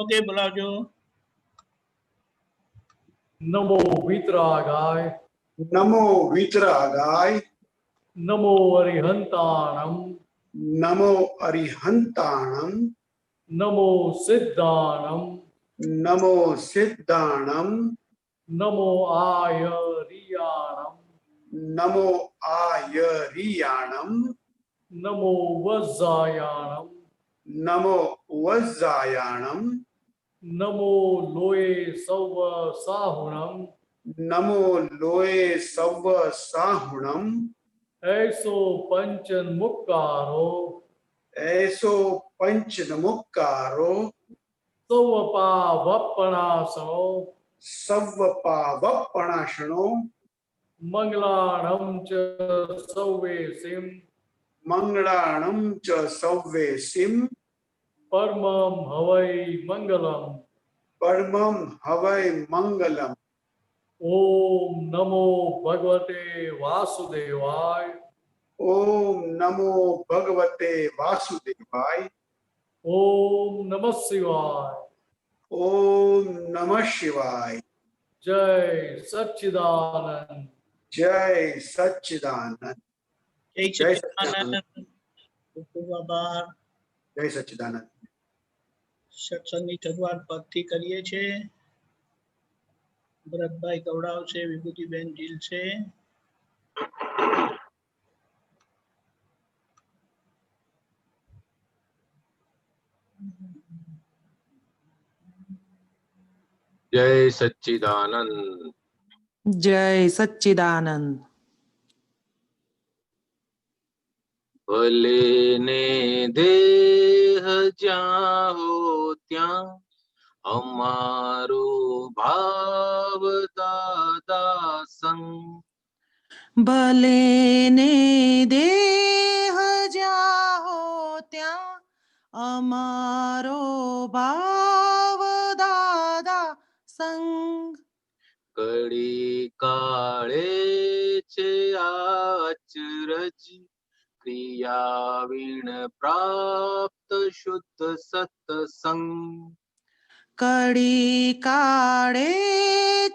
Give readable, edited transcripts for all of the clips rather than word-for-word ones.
Okay, બોલાવજો. નમો વિતરાગાય, નમો વિતરાગાય, નમો અરિહંતાણમ, નમો અરિહંતાણમ, નમો સિદ્ધાણમ, નમો સિદ્ધાણમ, નમો આયરિયાણમ, નમો આયરિયાણમ, નમો વજ્જાયાણમ, નમો વજ્જાયાણમ, નમો લોય સૌવ સાહુણમ, નમો લોય સવ્વ સાહુણમ, એસો પંચન મુક્કારો, એસો પંચનમુક્કારો, સૌપા વપણાસણો, સવ્વપાવપણાશણો, મંગલાણમ ચ સૌવે sim, મંગળાણમ ચ સવ્વે sim, પરમમ હવૈ Mangalam. પરમં હવૈ Mangalam. ઓમ નમો ભગવતે વાસુદેવાય, ઓમ નમો ભગવતે વાસુદેવાય, ઓમ નમઃ શિવાય, ઓમ નમઃ શિવાય, જય સચ્ચિદાનંદ. જય સચ્ચિદાનંદ, જય જય સચ્ચિદાનંદ. ખૂબ ખૂબ આભાર. જય સચ્ચિદાનંદ. સત્સંગની શરૂઆત પદથી કરીએ છીએ. ભરતભાઈ ગવડાવ છે, વિભૂતિબેન જીલ છે. જય સચ્ચિદાનંદ. જય સચ્ચિદાનંદ. ભલે ને દેહ જ્યાં હો ત્યાં અમારો ભાવ દાદા સંગ. ભલે ને દેહ જ્યાં હો ત્યાં અમારો ભાવ દાદા સંગ. કડી કાળે છે આચરજ ક્રિયા વિણ પ્રાપ્ત શુદ્ધ સત્સંગ. કડી કાળે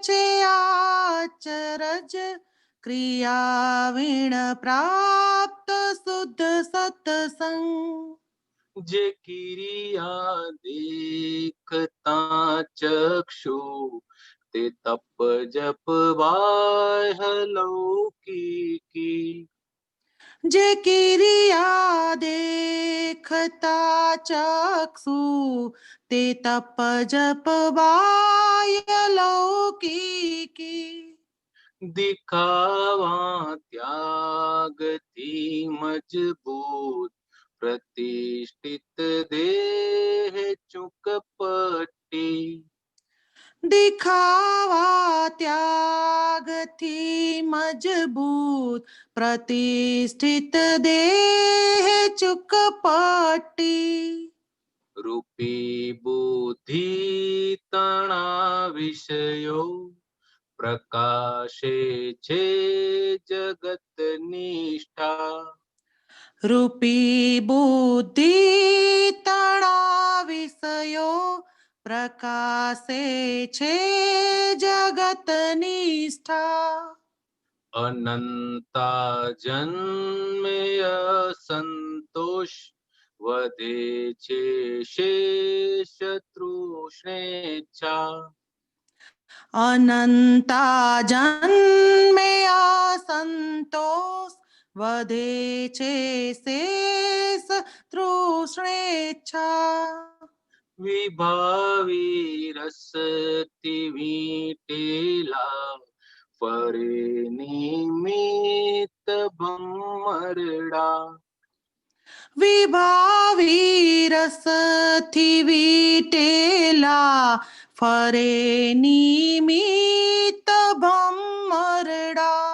છે આચરજ ક્રિયા વિણ પ્રાપ્ત શુદ્ધ સત્સંગ. જે કિરિયા દેખતા ચક્ષુ તે તપ જપ બાહ્ય લૌકિકી. જે કિરિયા દેખતા ચક્ષુ તે તપ જપ બાહ્ય લૌકિકી. દિખાવા ત્યાગથી મજબૂત પ્રતિષ્ઠિત દેહ ચુકપટી. દિખાવા ત્યાગથી મજબૂત પ્રતિષ્ઠિત દેહ ચુકપટી. રૂપી બુદ્ધિ તણા વિષયો પ્રકાશે છે જગત નિષ્ઠા. રૂપી બુદ્ધિ તણા વિષયો પ્રકાશે છે જગત નિષ્ઠા. અનંતા જન્મે અસંતોષ વધે છે શેષ તૃષ્ણેચ્છા. અનંતા જન્મે અસંતોષ વધે છે શેષ તૃષ્ણેચ્છા. વિભાવી રસથી વીટેલા ફરે નિમિત્ત ભમરડા. વિભાવી રસથી વીટેલા ફરે નિમિત્ત ભમરડા.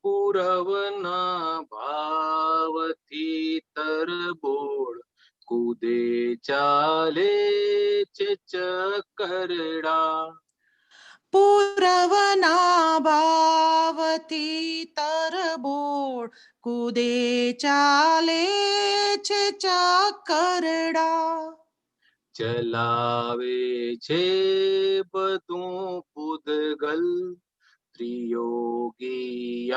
પૂરવના ભાવથી તરબોળ કૂદે ચાલે છે ચકરડા. પૂરવના ભાવથી તરબોળ કૂદે ચાલે છે ચકરડા. ચલાવે છે બધું પૂદગલ ત્રિયોગી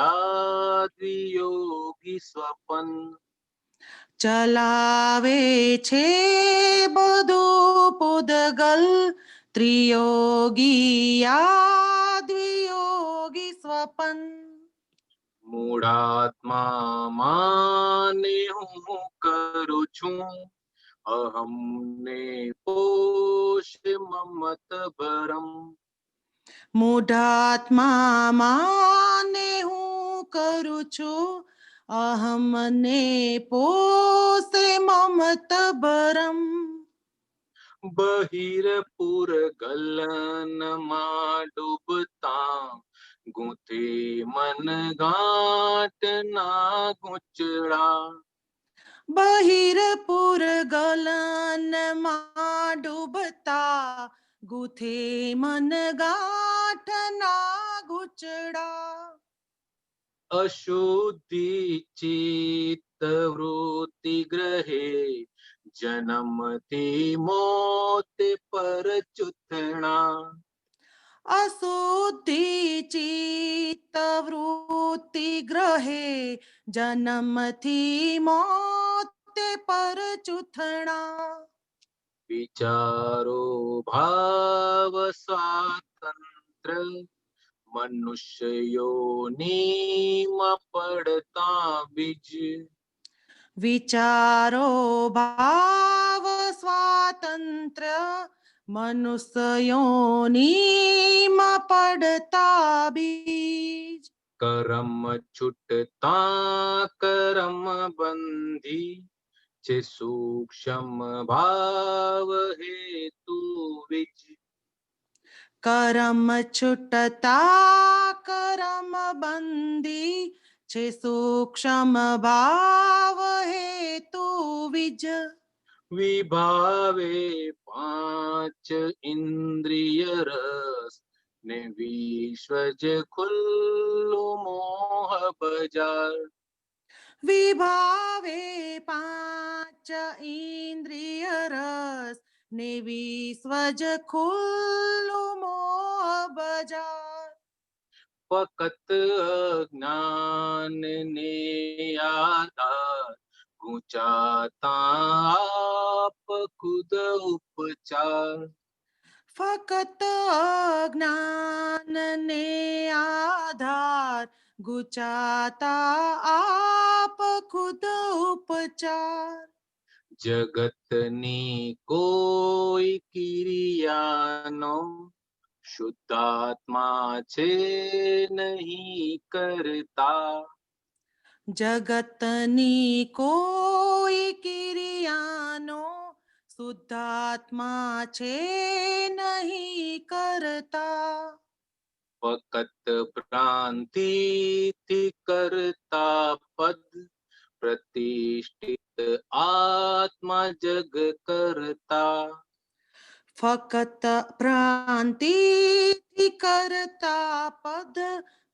દ્વિયોગી સ્વપન ચલાવે છે બધું પૂદગલ ત્રિયોગી દ્વિયોગી સ્વપન મૂળાત્માને હું કરું છું અહમને પોષે મમત ભરમ મૂઢાત્મામાં ને હું કરું છું અહમને પોસે મમત ભરમ બહિરપુર ગલનમાં ડૂબતા ગૂંથે મન ગાંઠના ગૂંચડા બહિરપુર ગલનમાં ડૂબતા ગુથે મન ગાંઠના ગુચડા અશુદ્ધિ ચિત્ત વૃત્તિ ગ્રહે જન્મથી મોતે પર ચૂથણા અશુદ્ધિ ચિત્ત વૃત્તિ ગ્રહે જન્મથી મોતે પર ચૂથણા વિચારો ભાવ સ્વાતંત્ર મનુષ્યોનીમાં પડતા બીજ વિચારો ભાવ સ્વાતંત્ર મનુષ્યોનીમાં પડતા બીજ કરમ છૂટતા કરમ બંધી છે સૂક્ષ્મ ભાવ હેતુ વિજ કરમ છૂટતા કરમ બંધી છે સૂક્ષ્મ ભાવ હેતુ વિજ વિભાવે પાંચ ઇન્દ્રિય રસ ને વિશ્વજ ખુલ્લું મોહ બજાર વિભાવે પાંચ ઇન્દ્રિય રસ ને વિશ્વજ ખુલ્લું મોહ બજાર ફકત અજ્ઞાન ને આધાર ગુંચાતા આપ ખુદ ઉપચાર ફકત અજ્ઞાન ને આધાર ગુચાતા આપ ખુદ ઉપચાર જગતની કોઈ ક્રિયાનો શુદ્ધાત્મા છે નહીં કરતા જગતની કોઈ ક્રિયાનો શુદ્ધાત્મા છે નહીં કરતા ફકત ભ્રાંતિથી કરતા પદ પ્રતિષ્ઠિત આત્મા જગ કરતા ફકત ભ્રાંતિથી કરતા પદ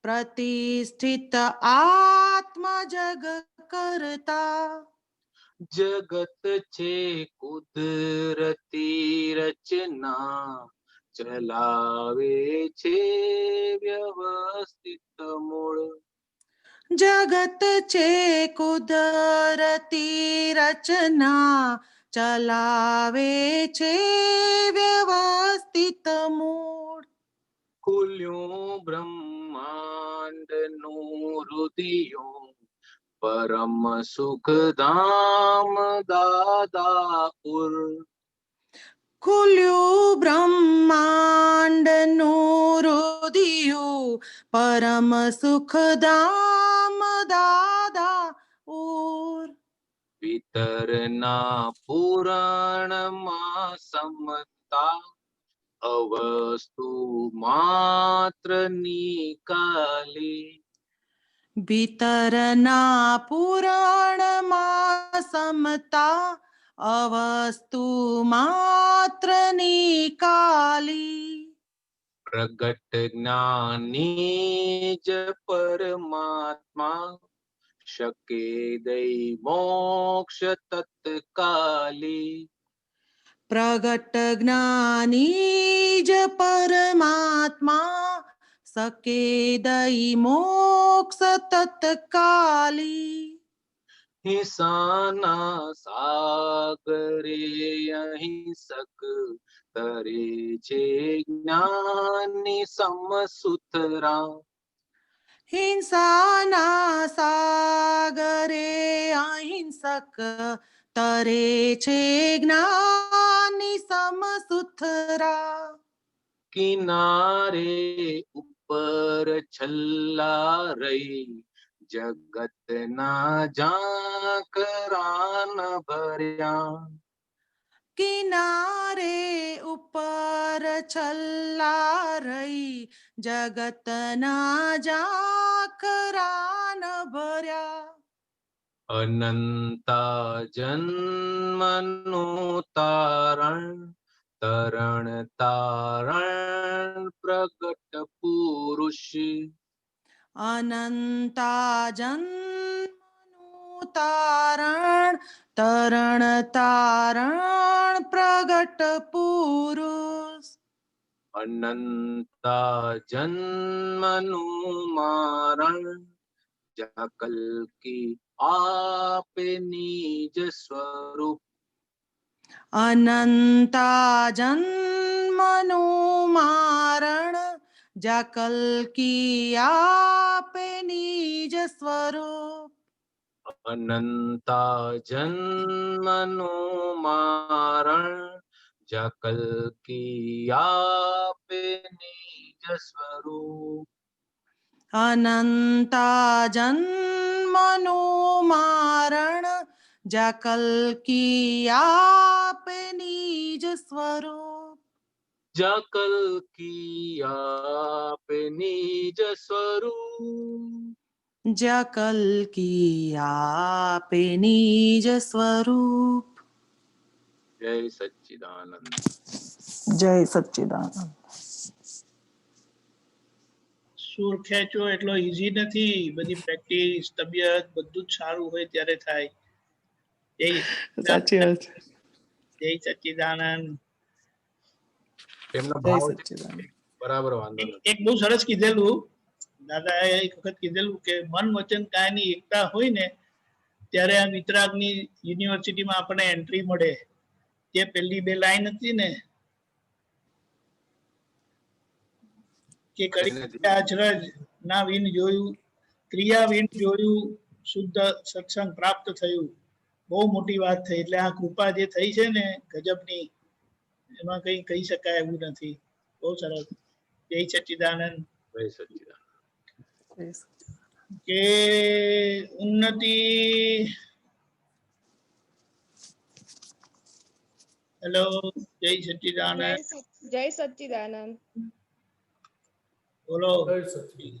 પ્રતિષ્ઠિત આત્મા જગ કરતા જગત છે કુદરતી રચના ચલાવે છે વ્યવસ્થિત મૂળ જગત છે કુદરતી રચના ચલાવે છે વ્યવસ્થિત મૂળ ખુલ્યું બ્રહ્માંડનું રુદિયું પરમ સુખધામ દાદાપુર ખુલ્યું બ્રહ્માંડનું રુદિયું પરમ સુખધામ દાદાપુર વિતરના પુરાણમાં સમતા અવસ્તુ માત્ર નિકાલી ભીતરના પુરાણમાં સમતા અવસ્તુ માત્ર નિકાલી પ્રગટ જ્ઞાની જ પરમાત્મા શકે દઈ મોક્ષ તત્કાલી પ્રગટ જ્ઞાની જ પરમાત્મા સકે દઈ મોક્ષ તત્કાલી. હિંસાના સાગરે અહિંસક તરે છે જ્ઞાની સમસુતરા. હિંસાના સાગરે અહિંસક તરે છે જ્ઞાની સમસુથરા. કિનારે ઉપર છલ્લા રહી જગતના ઝાંકરાન ભર્યા. કિનારે ઉપર છલ્લા રહી જગતના જાખરાન ભર્યા. અનંતા જન્મનું તારણ તરણ તારણ પ્રગટ પુરુષ. અનંતા જન્મનું તારણ તરણ તારણ પ્રગટ પુરુષ. અનંતા જન્મનું મારણ જાકલ કી આપે નિજ સ્વરૂપ. અનંતા જન્મનું મારણ જાકલ કી આપે નિજ સ્વરૂપ. અનંતા જન્મનું મારણ જાકલ કી આપે નિજ સ્વરૂપ. અનંતા જન્મનું મારણ જાકલ કી આપે નિજ સ્વરૂપ. જાકલ કી આપે નિજ સ્વરૂપ. જાકલ કી આપે નિજ સ્વરૂપ. જય સચ્ચિદાનંદ. જય સચ્ચિદાનંદ. સુર ખેંચવો એટલો ઈઝી નથી. બધી પ્રેક્ટિસ, તબિયત બધું જ સારું હોય ત્યારે થાય. સાચી વાત જય સચ્ચિદાનંદ. એમનો જય ભાવ સચ્ચિદાનંદ. બરાબર વાંધો નથી. એક બહુ સરસ કીધેલું દાદાએ એક વખત કીધેલું કે મન વચન કાયની એકતા હોય ને ત્યારે આ વિતરાગની યુનિવર્સિટીમાં આપણને એન્ટ્રી મળે. તે પહેલી બે લાઈન હતી ને કે કરી અચરજ ના વિન જોયું, ક્રિયા વિન જોયું, શુદ્ધ સત્સંગ પ્રાપ્ત થયું. બહુ મોટી વાત થઈ. એટલે આ કૃપા જે થઈ છે ને ગજબની, એમાં કઈ કહી શકાય એવું નથી. બહુ સરસ. જય સચ્ચિદાનંદ. જય સચ્ચિદાનંદ. કે ઉન્નતિ. હેલો, જય સચ્ચિદાનંદ. જય સચ્ચિદાનંદ. બોલો. જય સચ્ચિદાનંદ.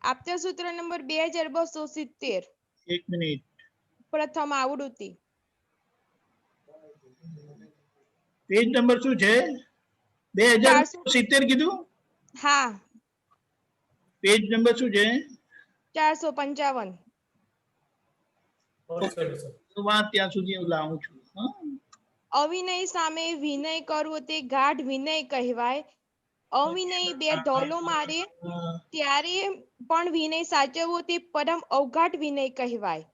આપત્ય સૂત્ર નંબર 2270. એક મિનિટ. પ્રથમ આવૃત્તિ. પેજ નંબર શું છે? 2070 કીધું. હા, પેજ નંબર શું છે? 455. તો વાત ત્યાં સુધી હું લાવું છું. હા? અવિનય સામે વિનય કરવો તે ગાઢ વિનય કહેવાય. અવિનય બે ઢોલો મારે ત્યારે પણ વિનય સાચવવો તે પરમ અવઘાટ વિનય કહેવાય.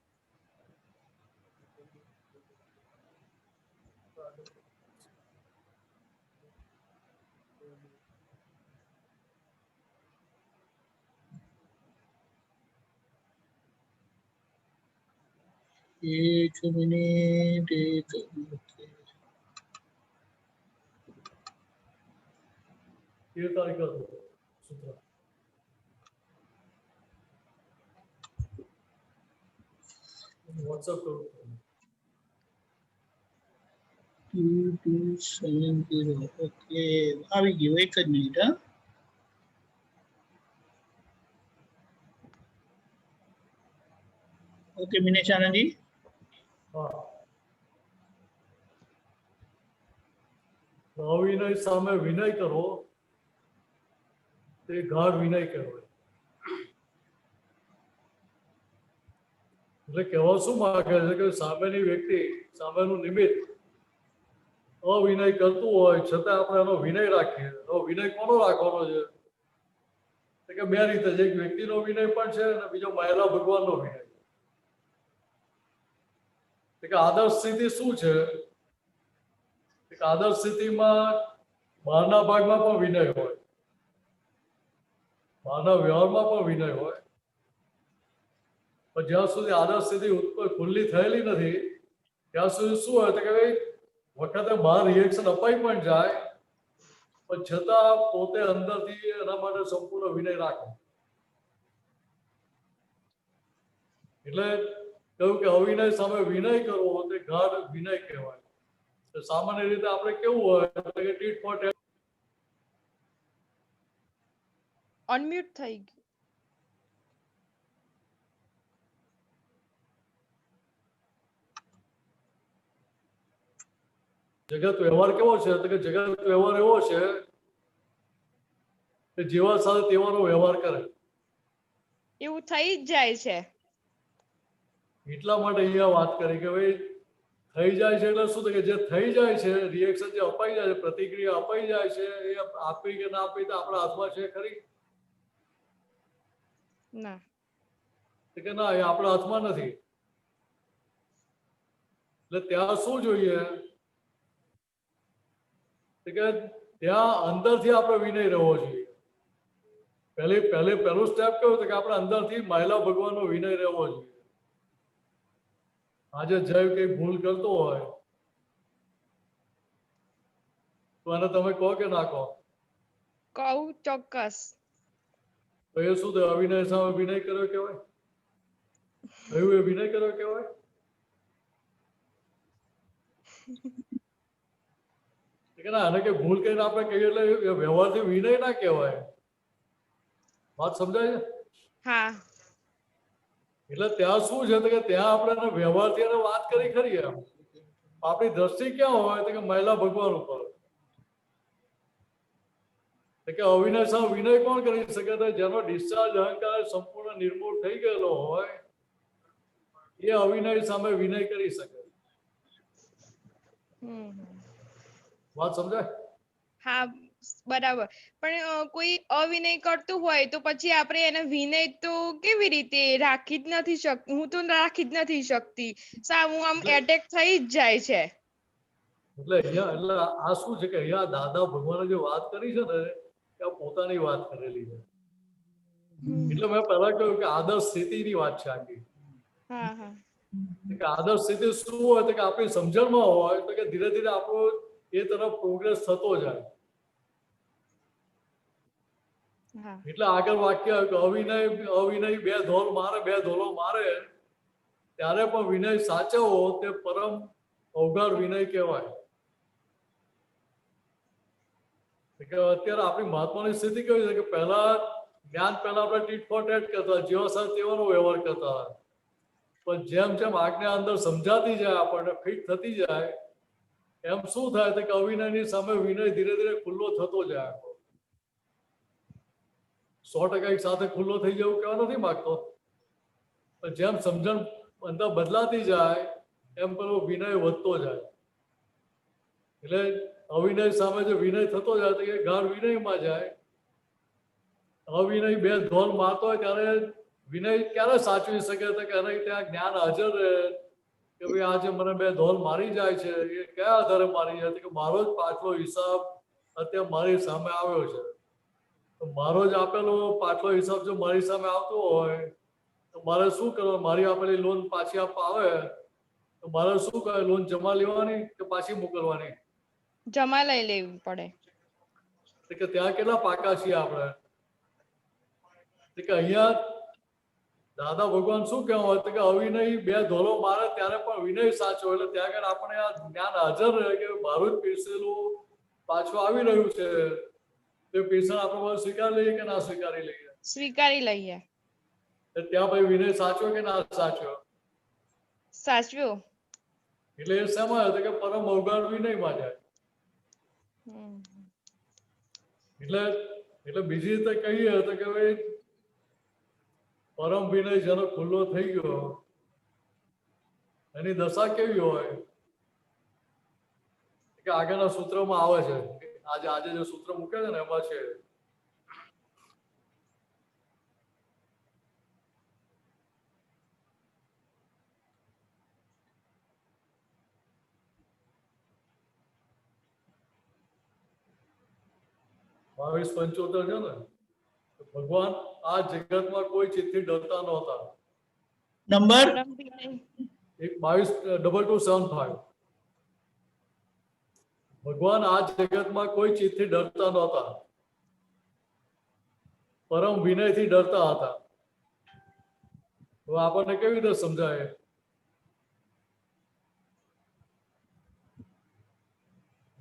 એક મિનિટ. વોટ્સઅપ કરું. 2270. ઓકે, આવી ગયું. એક જ મિનિટ. હા, ઓકે મિનેશ આનંદજી. હા. અવિનય સામે વિનય કરો તે ગાઢ વિનય કહેવાય. એટલે કહેવા શું માંગે છે કે સામેની વ્યક્તિ, સામેનું નિમિત્ત અવિનય કરતું હોય છતાં આપણે એનો વિનય રાખીએ. તો વિનય કોનો રાખવાનો છે? તો કે બે રીતે છે. એક વ્યક્તિનો વિનય પણ છે અને બીજો મહિલા ભગવાનનો વિનય. તો કે આદર્શ સ્થિતિ શું છે? એક આદર્શ સ્થિતિમાં બહારના ભાગમાં પણ વિનય હોય, બહારના વ્યવહારમાં પણ વિનય હોય, પણ જ્યાં સુધી આદર્શ સ્થિતિ ખુલ્લી થયેલી નથી ત્યાં સુધી શું હોય તો કે ભાઈ વખતે બહાર રિએક્શન અપાઈ પણ જાય પણ છતાં પોતે અંદરથી એના માટે સંપૂર્ણ વિનય રાખે. એટલે કહ્યું કે અવિનય સામે વિનય કરવો તે ગાઢ વિનય કહેવાય. તો સામાન્ય રીતે આપણે કેવું હોય કે ટીટ ફોર ટેટ. અનમ્યુટ થઈ ગયું. જગત વ્યવહાર કેવો છે તો કે જગત વ્યવહાર એવો છે કે જેવા સાથે તેવાનો વ્યવહાર કરે. એવું થઈ જ જાય છે. એટલા માટે અહીંયા વાત કરી કે ભાઈ થઈ જાય છે એટલે શું? કે જે થઈ જાય છે રિએક્શન જે અપાઈ જાય છે, પ્રતિક્રિયા અપાઈ જાય છે એ આપી કે ના આપી તો આપણા હાથમાં છે ખરી? ના. તો કે ના, એ આપણા હાથમાં નથી. એટલે ત્યાં શું જોઈએ કે ત્યાં અંદરથી આપણે વિનય રહેવો જોઈએ. પહેલું સ્ટેપ કયું કે આપણે અંદરથી મહિલા ભગવાનનો વિનય રહેવો જોઈએ. આજે જય કઈ ભૂલ કરતો હોય તો એને તમે કહો કે ના કહો? કહું ચોક્કસ. તો એ શું થયું? અવિનય સામે વિનય કર્યો કહેવાય? કયું એ વિનય કર્યો કહેવાય? કે ના, અને કે ભૂલ કરીને આપણે કહીએ એટલે એ વ્યવહારથી વિનય ના કહેવાય. વાત સમજાય છે? હા. એટલે ત્યાં શું છે કે ત્યાં આપણે વ્યવહારથી એને વાત કરી ખરી એમ. આપણી દ્રષ્ટિ ક્યાં હોય તો કે મહિલા ભગવાન ઉપર. કે અવિનય સામે વિનય કોણ કરી શકે? તો જેનો ડિસ્ચાર્જ અહંકાર સંપૂર્ણ નિર્મૂળ થઈ ગયેલો હોય એ અવિનય સામે વિનય કરી શકે. વાત સમજાય? હા, બરાબર. પણ કોઈ અવિનય કરતું હોય તો પછી આપણે એને વિનય તો કેવી રીતે રાખી જ નથી શકતી. હું તો રાખી જ નથી શકતી. સામું આમ એટેક થઈ જ જાય છે. એટલે અહીંયા આ શું છે કે અહીંયા દાદા ભગવાને જે વાત કરી છે ને એ પોતાની વાત કરેલી છે. એટલે મેં પહેલા કહ્યું કે આદર્શ સ્થિતિની વાત છે આખી. હા હા. કે આદર્શ સ્થિતિ શું હોય તો કે આપણી સમજણમાં હોય તો કે ધીરે ધીરે આપણો એ તરફ પ્રોગ્રેસ થતો જાય. હા. એટલે આગળ વાક્ય અવિનય બે ધોલ મારે, બે ધોલો મારે ત્યારે પણ વિનય સાચવવો તે પરમ અવઘડ વિનય કહેવાય. અત્યારે આપણી મહાત્માની સ્થિતિ કેવી છે કે પહેલા જ્ઞાન પહેલા આપણે ટીટ ફોર ટેટ કરતા, જેવા સાથે તેવાનો વ્યવહાર કરતા. પણ જેમ જેમ આજ્ઞા અંદર સમજાતી જાય, આપણને ફિટ થતી જાય, એમ શું થાય કે અવિનયની સામે વિનય ધીરે ધીરે ખુલ્લો થતો જાય. 100% એક સાથે ખુલ્લો થઈ જવું કહેવા નથી માંગતો, પણ જેમ સમજણ અંદર બદલાતી જાય એમ પેલો વિનય વધતો જાય. એટલે અવિનય સામે જો વિનય થતો જાય તો એ ગાઢ વિનયમાં જાય. અવિનય બે ધોલ મારતો હોય ત્યારે વિનય ક્યારે સાચવી શકે તો કે એને ત્યાં જ્ઞાન હાજર રહે કે ભાઈ આજે મને બે ધોલ મારી જાય છે, એ કયા આધારે મારી જાય કે મારો જ પાછલો હિસાબ અત્યારે મારી સામે આવ્યો છે. તો મારો જ આપેલો પાછલો હિસાબ જો મારી સામે આવતો હોય તો મારે શું કરવાનું? મારી આપેલી લોન પાછી આપવા આવે તો મારે શું કરે? લોન જમા લેવાની કે પાછી મોકલવાની? જમા લઈ લેવી પડે. કે ત્યાં કેટલા પાકા છીએ આપણે? કે અહીંયા દાદા ભગવાન શું કહેવા હોય તો કે અવિનય બે ધોલો મારે ત્યારે પણ વિનય સાચો. એટલે ત્યાં આગળ આપણે આ જ્ઞાન હાજર રહે કે મારું જ પીરસેલું પાછું આવી રહ્યું છે. તો પીરસણ આપણે સ્વીકારી લઈએ કે ના સ્વીકારી લઈએ? સ્વીકારી લઈએ. ત્યાં ભાઈ વિનય સાચો કે ના સાચો? સાચવ્યો. એટલે એ શેમાં હતો કે પરમ અવગાઢ વિનયમાં જાય. એટલે બીજી રીતે કહીએ તો કે ભાઈ પરમ વિનય જેનો ખુલ્લો થઈ ગયો એની દશા કેવી હોય કે કે આગળના સૂત્રમાં આવે છે. આજે જે સૂત્ર મૂકે છે ને એમાં છે. બાવીસ 75 છે ને. ભગવાન આ જગતમાં કોઈ ચીજથી ડરતા નહોતા. નંબર પરમ વિનય 222275. ભગવાન આ જગતમાં કોઈ ચીજથી ડરતા નહોતા, પરમ વિનયથી ડરતા હતા. તો આપણને કેવી રીતે સમજાય?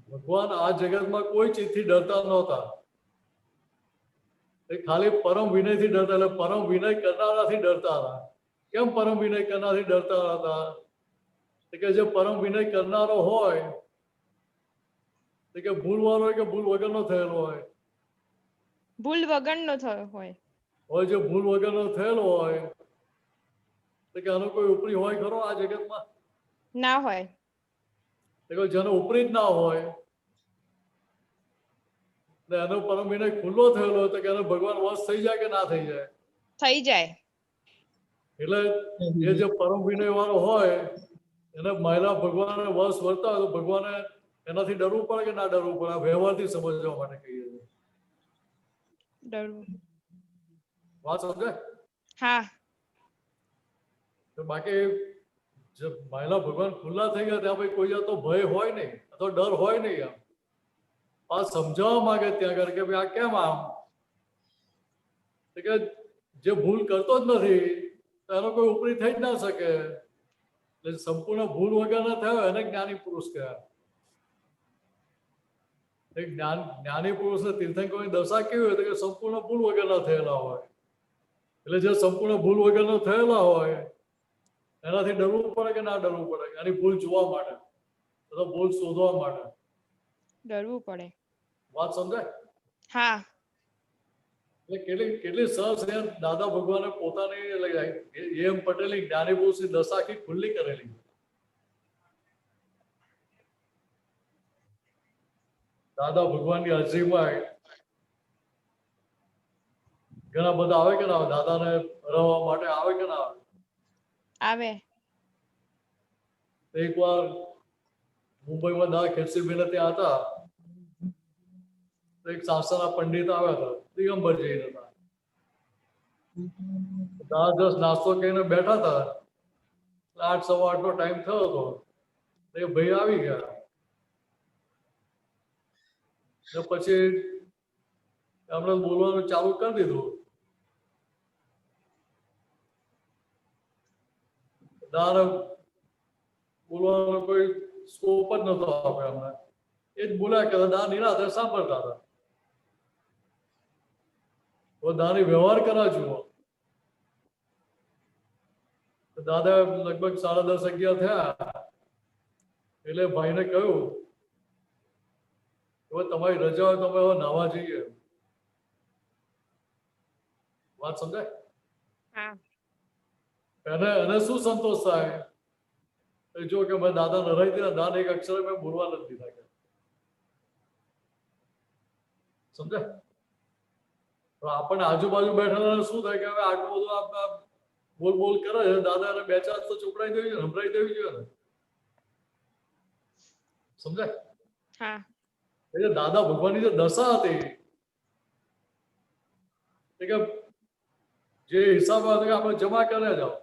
ભગવાન આ જગતમાં કોઈ ચીજથી ડરતા નહોતા, એ ખાલી પરમ વિનયથી ડરતા. એટલે પરમ વિનય કરનારાથી ડરતા હતા. કેમ પરમ વિનય કરનારથી ડરતા હતા? કે જે પરમ વિનય કરનારો હોય કે ભૂલવાળો હોય કે ભૂલ વગરનો થયેલો હોય, ભૂલ વગરનો થયો હોય. જે ભૂલ વગરનો થયેલો હોય તો કે આનો કોઈ ઉપરી હોય ખરો આ જગતમાં? ના હોય. તો જેનો ઉપરી જ ના હોય ને એનો પરમ વિનય ખુલ્લો થયેલો હોય તો કે એનો ભગવાન વશ થઈ જાય કે ના થઈ જાય? થઈ જાય. એટલે એ જે પરમ વિનય વાળો હોય એને મહિલા ભગવાન વશ વર્તા હોય તો ભગવાને એનાથી ડરવું પડે કે ના ડરવું પડે? આ વ્યવહારથી સમજવા માટે કહીએ છીએ. ડરવું. વાત સમજાય? હા. તો બાકી જે મહિલા ભગવાન ખુલ્લા થઈ ગયા ત્યાં ભાઈ કોઈ જાતનો ભય હોય નહીં અથવા ડર હોય નહીં. આમ આ સમજાવવા માંગે ત્યાં આગળ કે ભાઈ આ કેમ આમ? કે જે ભૂલ કરતો જ નથી તો એનો કોઈ ઉપરી થઈ જ ના શકે. એટલે સંપૂર્ણ ભૂલ વગરના થયો એને જ્ઞાની પુરુષ કહેવાય. જ્ઞાની પુરુષને તીર્થંકરોની દશા કેવી હોય તો કે સંપૂર્ણ ભૂલ વગરના થયેલા હોય. એટલે જે સંપૂર્ણ ભૂલ વગરના થયેલા હોય એનાથી ડરવું પડે કે ના ડરવું પડે? એની ભૂલ જોવા માટે અથવા ભૂલ શોધવા માટે ડરવું પડે. વાત સમજાય? હા. એટલે કેટલી સરસ દાદા ભગવાને પોતાની એમ પટેલની જ્ઞાની પુરુષની દશા આખી ખુલ્લી કરેલી. દાદા ભગવાનની હાજરીમાં ઘણા બધા આવે કે ના આવે? દાદાને હરાવવા માટે આવે કે ના આવે? આવે. એક વાર મુંબઈમાં દાદા ખેડસીભાઈ ત્યાં હતા. એક સાસના પંડિત આવ્યા હતા, દિગંબર જૈન હતા. દાદા જસ્ટ નાસ્તો કરીને બેઠા હતા. 8 સવા 8 નો ટાઈમ થયો હતો. એ ભાઈ આવી ગયા. ને પછી એમણે બોલવાનું ચાલુ કરી દીધું. દાદા બોલવાનો કોઈ સ્કોપ જ નતો આપ્યો એમને. એ જ બોલ્યા કે દાદા નિરાતે સાંભળતા હતા. દાદાની વ્યવહાર કરા જુઓ. દાદા લગભગ 10:30 11 થયા એટલે ભાઈને કહ્યું હવે તમારી રજા હોય તમે હવે નાહવા જઈએ. વાત સમજાય? હા. એને શું સંતોષ થાય? જો કે મેં દાદા નરાઈ દીધા, દાદા એક અક્ષર મેં બોલવા નથી દીધા. સમજાય? આપણને આજુબાજુ બેઠેલા શું થાય કે હવે આટલું બધું બોલ બોલ કરે છે, દાદા એને 2-4 તો ચોપડાઈ દેવી જોઈએ, સંભળાઈ દેવી જોઈએ ને. સમજાય? હા. એટલે દાદા ભગવાનની જે દશા હતી કે જે હિસાબ હતો કે આપણે જમા કરે જાઓ.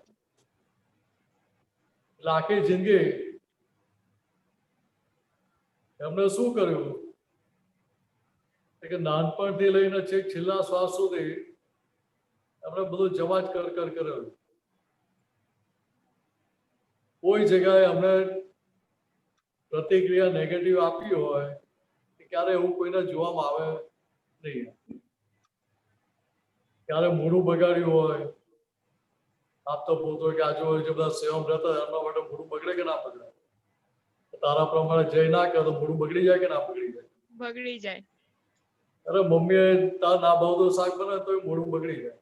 એટલે આખી જિંદગી એમને શું કર્યું કે નાનપણથી લઈને છેલ્લા શ્વાસ સુધી એમણે બધું જમા જ કર કર્યું. કોઈ જગ્યાએ અમને પ્રતિક્રિયા નેગેટિવ આપી હોય ક્યારે એવું કોઈને જોવામાં આવે નહીં. ક્યારે મોઢું બગાડ્યું હોય આપતો બોલતો કે આજુબાજુ જે બધા સેવામાં રહેતા એમના માટે મોઢું બગડે કે ના બગડે? તારા પ્રમાણે જય ના કરે તો મોઢું બગડી જાય કે ના બગડી જાય? બગડી જાય. અરે મમ્મીએ તાર ના ભાવતું શાક બનાવે તો મોઢું બગડી જાય.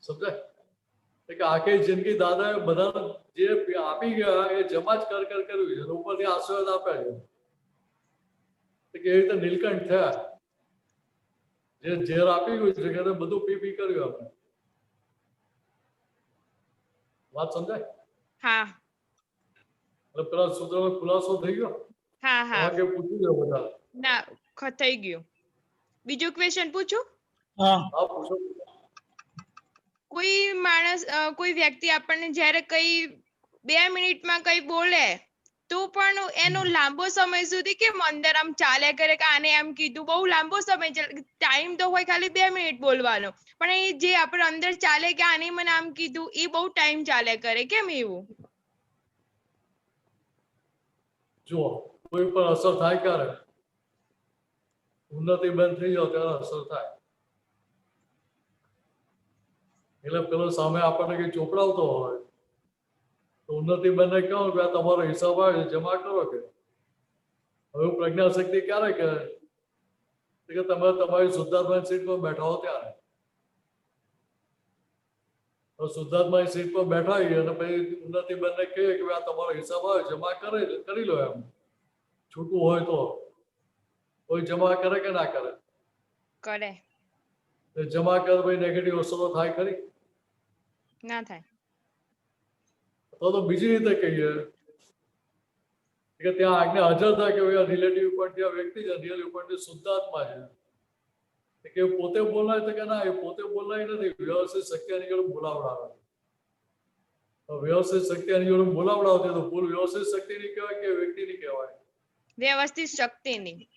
સમજાય? કે આખી જિંદગી દાદાએ બધાને જે આપી ગયા એ જમા જ કર્યું છે અને ઉપરથી આશીર્વાદ આપ્યા છે કે એ રીતે નીલકંઠ થયા, જે ઝેર આપી ગયું છે કે બધું પી કર્યું આપણે. વાત સમજાય? હા એટલે પેલા સૂત્રનો ખુલાસો થઈ ગયો. હા હા કે પૂછી લો બધા. ના થઈ ગયું. બીજું ક્વેશ્ચન પૂછું? હા હા પૂછો. કોઈ માણસ કોઈ વ્યક્તિ આપણને જ્યારે કઈ 2 મિનિટમાં કઈ બોલે તો પણ એનો લાંબો સમય સુધી કેમ અંદર આમ ચાલ્યા કરે કે આને એમ કીધું, બહુ લાંબો સમય ટાઈમ તો હોય ખાલી 2 મિનિટ બોલવાનો, પણ એ જે આપણે અંદર ચાલે કે આને મને આમ કીધું એ બહુ ટાઈમ ચાલ્યા કરે, કેમ એવું? જુઓ, કોઈ પર અસર થાય ક્યારે? ઉન્નતિ બંધ થઈ જાય ત્યારે અસર થાય. એટલે પેલો સામે આપણને કઈ ચોપડાવતો હોય તો ઉન્નતિ બંને કહો કે આ તમારો હિસાબ આવે છે જમા કરો. કે હવે પ્રજ્ઞા શક્તિ ક્યારે કહે કે તમે તમારી શુદ્ધાત્માની સીટ પર બેઠા હો ત્યારે. તો શુદ્ધાત્માની સીટ પર બેઠા અને પછી ઉન્નતિ બંને કહે કે આ તમારો હિસાબ આવે જમા કરી લો. એમ છૂટું હોય તો કોઈ જમા કરે કે ના કરે? કરે. જમા કર ભાઈ નેગેટિવ અસરો થાય ખરી? ના થાય. તો બીજી રીતે કહીએ કે ત્યાં આજ્ઞા હાજર થાય કે રિલેટિવ પોઈન્ટ જે વ્યક્તિ છે રિયલ પોઈન્ટ શુદ્ધાત્મા છે કે પોતે બોલાય તો કે ના એ પોતે બોલાય નથી, વ્યવસ્થિત શક્તિની જોડે બોલાવડાવે. તો વ્યવસ્થિત શક્તિની જોડે બોલાવડાવતી તો ભૂલ વ્યવસ્થિત શક્તિની કહેવાય કે વ્યક્તિની કહેવાય? વ્યવસ્થિત શક્તિની.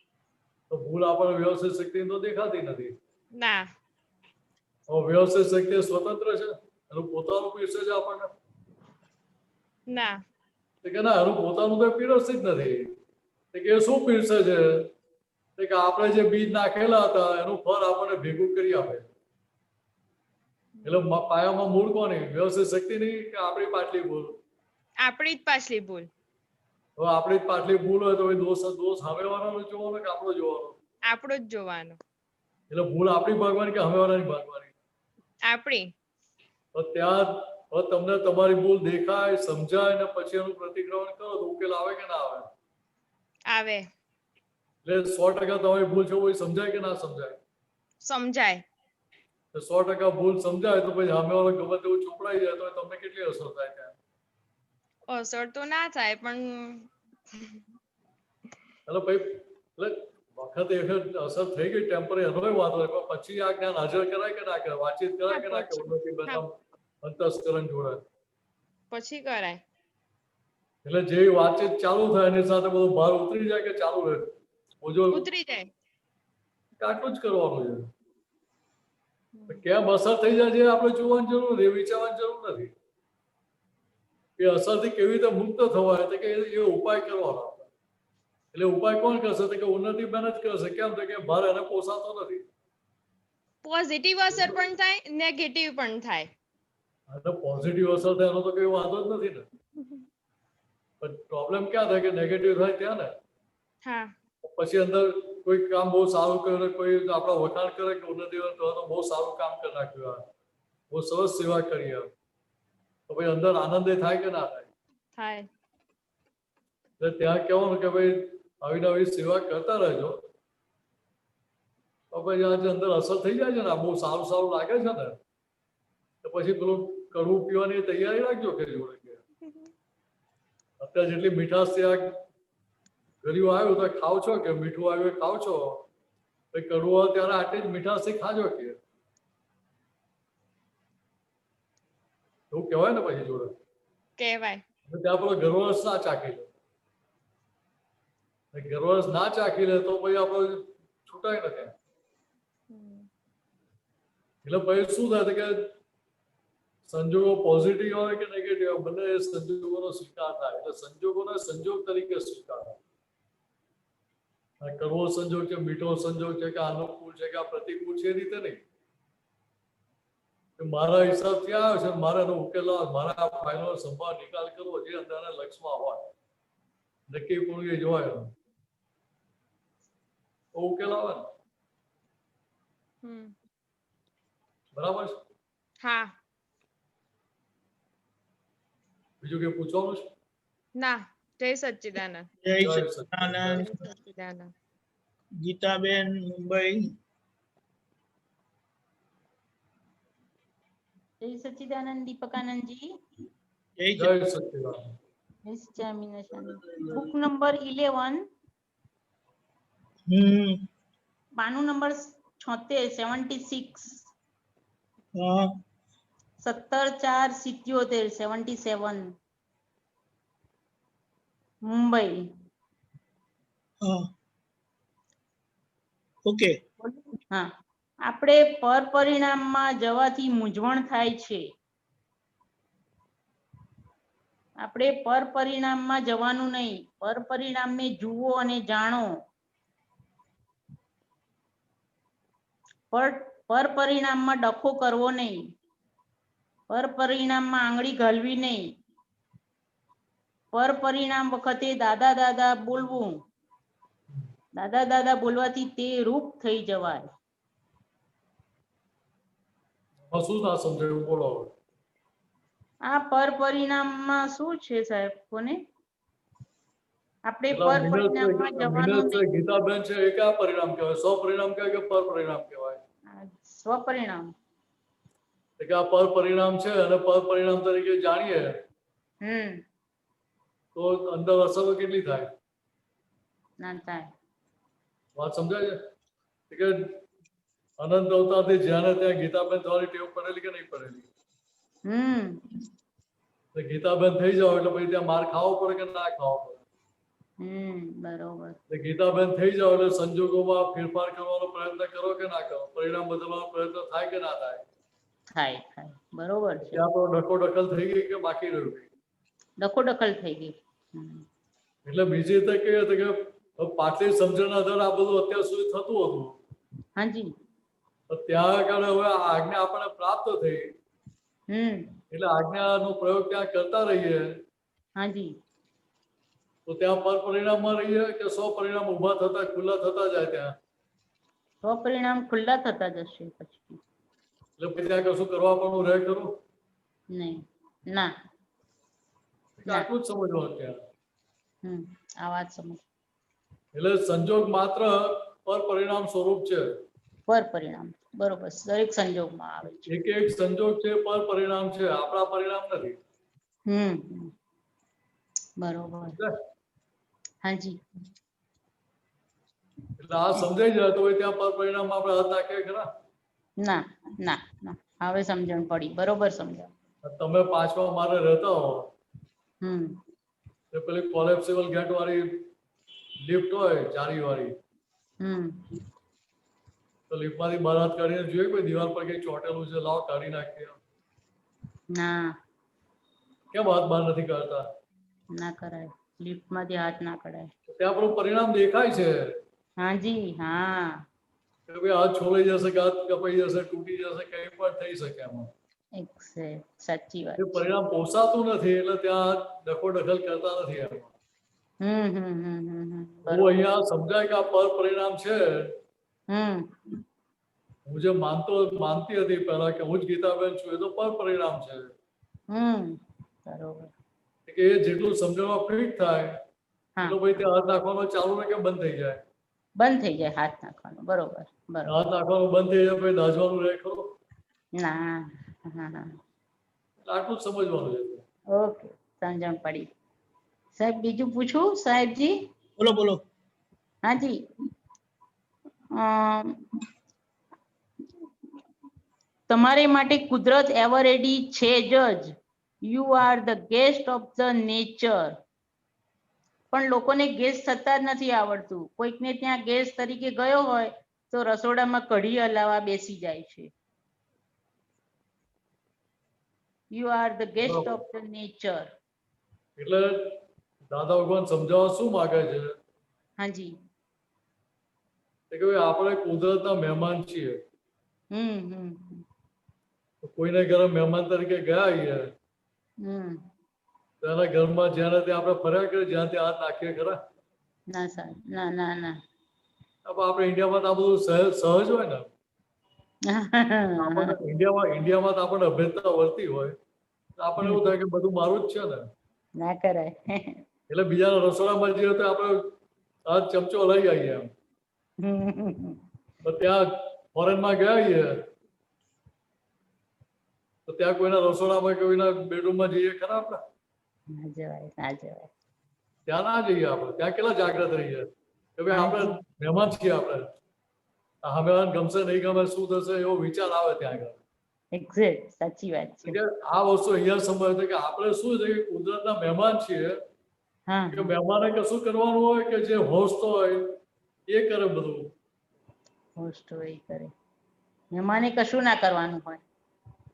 તો ભૂલ આપણને વ્યવસ્થિત શક્તિ તો દેખાતી નથી. ના. વ્યવસ્થિત શક્તિ સ્વતંત્ર છે, એનું પોતાનું પીરસે છે આપણને? ના. કે ના એનું પોતાનું તો પીરસતી જ નથી. કે શું પીરસે છે કે આપણે જે બીજ નાખેલા હતા એનું ફળ આપણને ભેગું કરી આપે. એટલે પાયામાં મૂળ કોની? વ્યવસ્થિત શક્તિની કે આપણી પાટલી ભૂલ? આપણી જ પાછલી ભૂલ. હવે આપણી જ પાટલી ભૂલ હોય તો દોષ સામેવાળાનો જોવાનો કે આપણો જોવાનો? આપણો જ જોવાનો. એટલે ભૂલ આપણી ભાગવાની કે સામેવાળાની ભાગવાની? આપણી. તો ત્યાં તમને તમારી ભૂલ દેખાય, સમજાય ને પછી એનું પ્રતિક્રમણ કરો તો ઉકેલ આવે કે ના આવે? આવે. એટલે 100% તમારી ભૂલ છે કોઈ સમજાય કે ના સમજાય? સમજાય. 100% ભૂલ સમજાય તો પછી સામેવાળો ગમે તેવું ચોપડાઈ જાય તો તમને કેટલી અસર થાય ત્યાં? અસર તો ના થાય પણ એટલે ભાઈ વખત અસર થઈ ગઈ ટેમ્પરરી એનો વાંધો નહીં, પણ પછી આ જ્ઞાન હાજર કરાય કે ના કરાય? વાતચીત કરાય કે ના કે ઉન્નતિ બધા અંતસ્કરણ જોડે? પછી કરાય. એટલે જે વાતચીત ચાલુ થાય એની સાથે બધું ભાર ઉતરી જાય કે ચાલુ રહે? બોજો ઉતરી જાય. આટલું જ કરવાનું છે. કેમ અસર થઈ જાય છે આપણે જોવાની જરૂર નથી, વિચારવાની જરૂર નથી. એ અસરથી કેવી રીતે મુક્ત થવાય તો કે એ ઉપાય કરવાનો. એટલે ઉપાય કોણ કરશે તો કે ઉન્નતિ બેન જ કરશે. કેમ તો કે ભાર એને પોસાતો નથી. પોઝિટિવ અસર પણ થાય, નેગેટિવ પણ થાય. અને પોઝિટિવ અસર થાય એનો તો કઈ વાંધો જ નથી ને. પણ પ્રોબ્લેમ ક્યાં થાય કે નેગેટિવ થાય ત્યાં ને. હા. પછી અંદર કોઈ કામ બહુ સારું કરે, કોઈ આપણા વખાણ કરે કે ઉન્નતિ તો બહુ સારું કામ કરી નાખ્યું, બહુ સરસ સેવા કરી, તો ભાઈ અંદર આનંદ થાય કે ના થાય? થાય. એટલે ત્યાં કહેવાનું કે ભાઈ આવી નવી સેવા કરતા રહેજો. તો ભાઈ આજે અંદર અસર થઈ જાય છે ને, બહુ સારું સારું લાગે છે ને, તો પછી પેલું કડવું પીવાની તૈયારી રાખજો કે જોડે. અત્યારે જેટલી મીઠાશ ત્યાં ગળ્યું આવ્યું તો ખાવ છો કે મીઠું આવ્યું ખાવ છો, કડવું આવે ત્યારે આટલી જ મીઠાશથી ખાજો કે એવું કહેવાય ને પછી જોડે કહેવાય. ત્યાં પેલો ગરવરસ ના ચાખી લે, ગરવરસ ના ચાખી લે તો પછી આપણે છૂટાય નથી. એટલે પછી શું થાય કે સંજોગો પોઝિટિવ હોય કે નેગેટિવ હોય બંને સંજોગોનો સ્વીકાર થાય. એટલે સંજોગોને સંજોગ તરીકે સ્વીકાર થાય. કડવો સંજોગ છે, મીઠો સંજોગ છે કે અનુકૂળ છે કે આ પ્રતિકૂળ છે, એ રીતે નહીં. મારા હિસાબથી આવ્યો છે, મારે એનો ઉકેલ આવે, મારા આ ફાઇલનો સંભાળ નિકાલ કરવો જે અંદરના લક્ષમાં હોય, નક્કી પૂર્ણ એ જોવાય તો ઉકેલ આવે ને. બરાબર છે? હા. બીજું કઈ પૂછવાનું છે? ના, જય સચ્ચિદાનંદ. જય જય સચ્ચિદાનંદ. જય સચ્ચિદાનંદ. ગીતાબેન મુંબઈ. જય સચ્ચિદાનંદ દીપકાનંદજી. જય જય સચ્ચિદાનંદ. જય સચ્ચિદાનંદ. બુક નંબર 11, પાનું નંબર 76, હા 17/4/77, 77, મુંબઈ. હા ઓકે. હા, આપણે પર પરિણામમાં જવાથી મૂંઝવણ થાય છે. આપણે પર પરિણામમાં જવાનું નહીં, પર પરિણામને જુઓ અને જાણો. પર પરિણામમાં ડખો કરવો નહીં, પર પરિણામમાં આંગળી ઘાલવી નહીં, પર પરિણામ વખતે દાદા દાદા બોલવું. દાદા દાદા બોલવાથી તે રૂપ થઈ જવાય. શું ના સમજાયું બોલો હવે. આ પર પરિણામમાં શું છે સાહેબ? કોને આપણે પેલા પર પરિણામમાં જવાનું મિનલ છે, નહીં. ગીતાબેન છે, એ કયા પરિણામ કહેવાય? સ્વપરિણામ કહેવાય કે પર પરિણામ કહેવાય? આ સ્વપરિણામ. એટલે કે આ પર પરિણામ છે અને પર પરિણામ તરીકે જાણીએ તો અંદર અસર કેટલી થાય? ના થાય. વાત સમજાય છે કે અનંત અવતારથી જ્યાં ને ત્યાં ગીતાબેન તમારી ટેવ પડેલી કે નહીં પડેલી? તો ગીતાબેન થઈ જાવ એટલે પછી ત્યાં માર ખાવો પડે કે ના ખાવો પડે? બરોબર. એટલે ગીતાબેન થઈ જાવ એટલે સંજોગોમાં ફેરફાર કરવાનો પ્રયત્ન કરો કે ના કરો? પરિણામ બદલવાનો પ્રયત્ન થાય કે ના થાય? થાય થાય. બરોબર છે. ત્યાં તો ડખો દખલ થઈ ગઈ કે બાકી રહ્યું? ડખોડખલ થઈ ગઈ. એટલે બીજી રીતે કહીએ તો કે પાછલી સમજણના આધારે આ બધું અત્યાર સુધી થતું હતું. હાજી. તો ત્યાં આગળ હવે આ આજ્ઞા આપણને પ્રાપ્ત થઈ એટલે આજ્ઞાનો પ્રયોગ ત્યાં કરતા રહીએ હાજી. તો ત્યાં પર પરિણામમાં રહીએ કે સ્વપરિણામ ઉભા થતા ખુલ્લા થતા જાય ત્યાં? સ્વપરિણામ ખુલ્લા થતા જશે પછી. એટલે પછી ત્યાં કશું કરવા પણ રહે ખરું? નહીં. ના. આટલું જ સમજવાનું ત્યાં. આ વાત સમજ. એટલે સંજોગ માત્ર પર પરિણામ સ્વરૂપ છે. પર પરિણામ બરોબર દરેક સંજોગમાં આવે છે. એક એક સંજોગ છે પર પરિણામ છે, આપણા પરિણામ નથી. બરોબર. હાજી. એટલે આ સમજાઈ જાય તો ત્યાં પર પરિણામ આપણે હાથ નાખીએ ખરા? ના ના ના, હવે સમજણ પડી. બરોબર સમજણ. તમે 5મા માળે રહેતા હો પેલી કોલેપ્સિબલ ગેટ વાળી લિફ્ટ હોય, જારી વાળી, તો લિફ્ટ માંથી બહાર હાથ કાઢીને જોઈએ કોઈ દિવાલ પર કઈ ચોટેલું છે, લાવ કાઢી નાખીએ. ના. કેમ હાથ બહાર નથી કાઢતા? ના કરાય. લિફ્ટ માંથી હાથ ના કઢાય. ત્યાં આપણું પરિણામ દેખાય છે. હાજી. હા. કે ભાઈ હાથ છોડાઈ જશે કે હાથ કપાઈ જશે, તૂટી જશે, કઈ પણ થઈ શકે એમાં. સાચી વાત. એ પરિણામ પોસાતું નથી એટલે ત્યાં ડખો દખલ કરતા નથી એમાં. હું અહીંયા સમજાય કે આ પર પરિણામ છે. હું જે માનતી હતી પહેલા કે હું જ ગીતાબેન છું, એ તો પર પરિણામ છે. બરોબર. કે એ જેટલું સમજણમાં ફિટ થાય એટલું ભાઈ ત્યાં હાથ નાખવાનું ચાલુ ને કે બંધ થઈ જાય? બંધ થઈ જાય હાથ નાખવાનું. બરોબર. હાથ નાખવાનું બંધ થઈ જાય પછી દાજવાનું રહે ખરું? ના. આટલું જ સમજવાનું છે. ઓકે, સમજણ પડી. સાહેબ બીજું પૂછું? સાહેબજી બોલો બોલો. હાજી. તમારે માટે કુદરત એવર રેડી છે જ. You are the guest of the nature. પણ લોકોને ગેસ્ટ થતા જ નથી આવડતું. કોઈકને ત્યાં ગેસ્ટ તરીકે ગયો હોય તો રસોડામાં કઢી હલાવા બેસી જાય છે. You are the guest of the nature. એટલે દાદા ભગવાન સમજાવવા શું માંગે છે? હાજી. કે આપણે કુદરતના મહેમાન છીએ. કોઈને ઘરે મહેમાન તરીકે ગયા છીએ તેના ઘરમાં જ્યાં ત્યાં આપણે ફર્યા કરીએ, જ્યાં ત્યાં હાથ નાખીએ ખરા? ના સાહેબ. ના ના ના. આપણે ઇન્ડિયામાં તો આ બધું સહજ હોય ને. ઇન્ડિયામાં તો આપણને અભેદતા વર્તી હોય આપણે એવું થાય કે બધું મારું જ છે ને, ના કરાય. એટલે બીજાના રસોડામાં જઈએ તો આપણે હાથ ચમચો લઈ આવીએ એમ. તો ત્યાં ફોરેનમાં ગયા છીએ તો ત્યાં કોઈના રસોડામાં કોઈના બેડરૂમમાં જઈએ ખરા આપણે? ના જવાય, ના જવાય. ત્યાં ના જઈએ આપણે. ત્યાં કેટલા જાગ્રત રહીએ કે ભાઈ આપણે મહેમાન છીએ, આપણે સામે ગમશે નહીં ગમે શું થશે એવો વિચાર આવે ત્યાં આગળ. એક્ઝેક્ટ, સાચી વાત છે. એટલે આ વસ્તુ અહીંયા સમજાય છે કે આપણે શું છે કે કુદરતના મહેમાન છીએ. હા, કે મહેમાને કશું કરવાનું હોય કે જે હોસ્ટ હોય એ કરે બધું. હોસ્ટ હોય એ કરે. મહેમાને કશું ના કરવાનું હોય.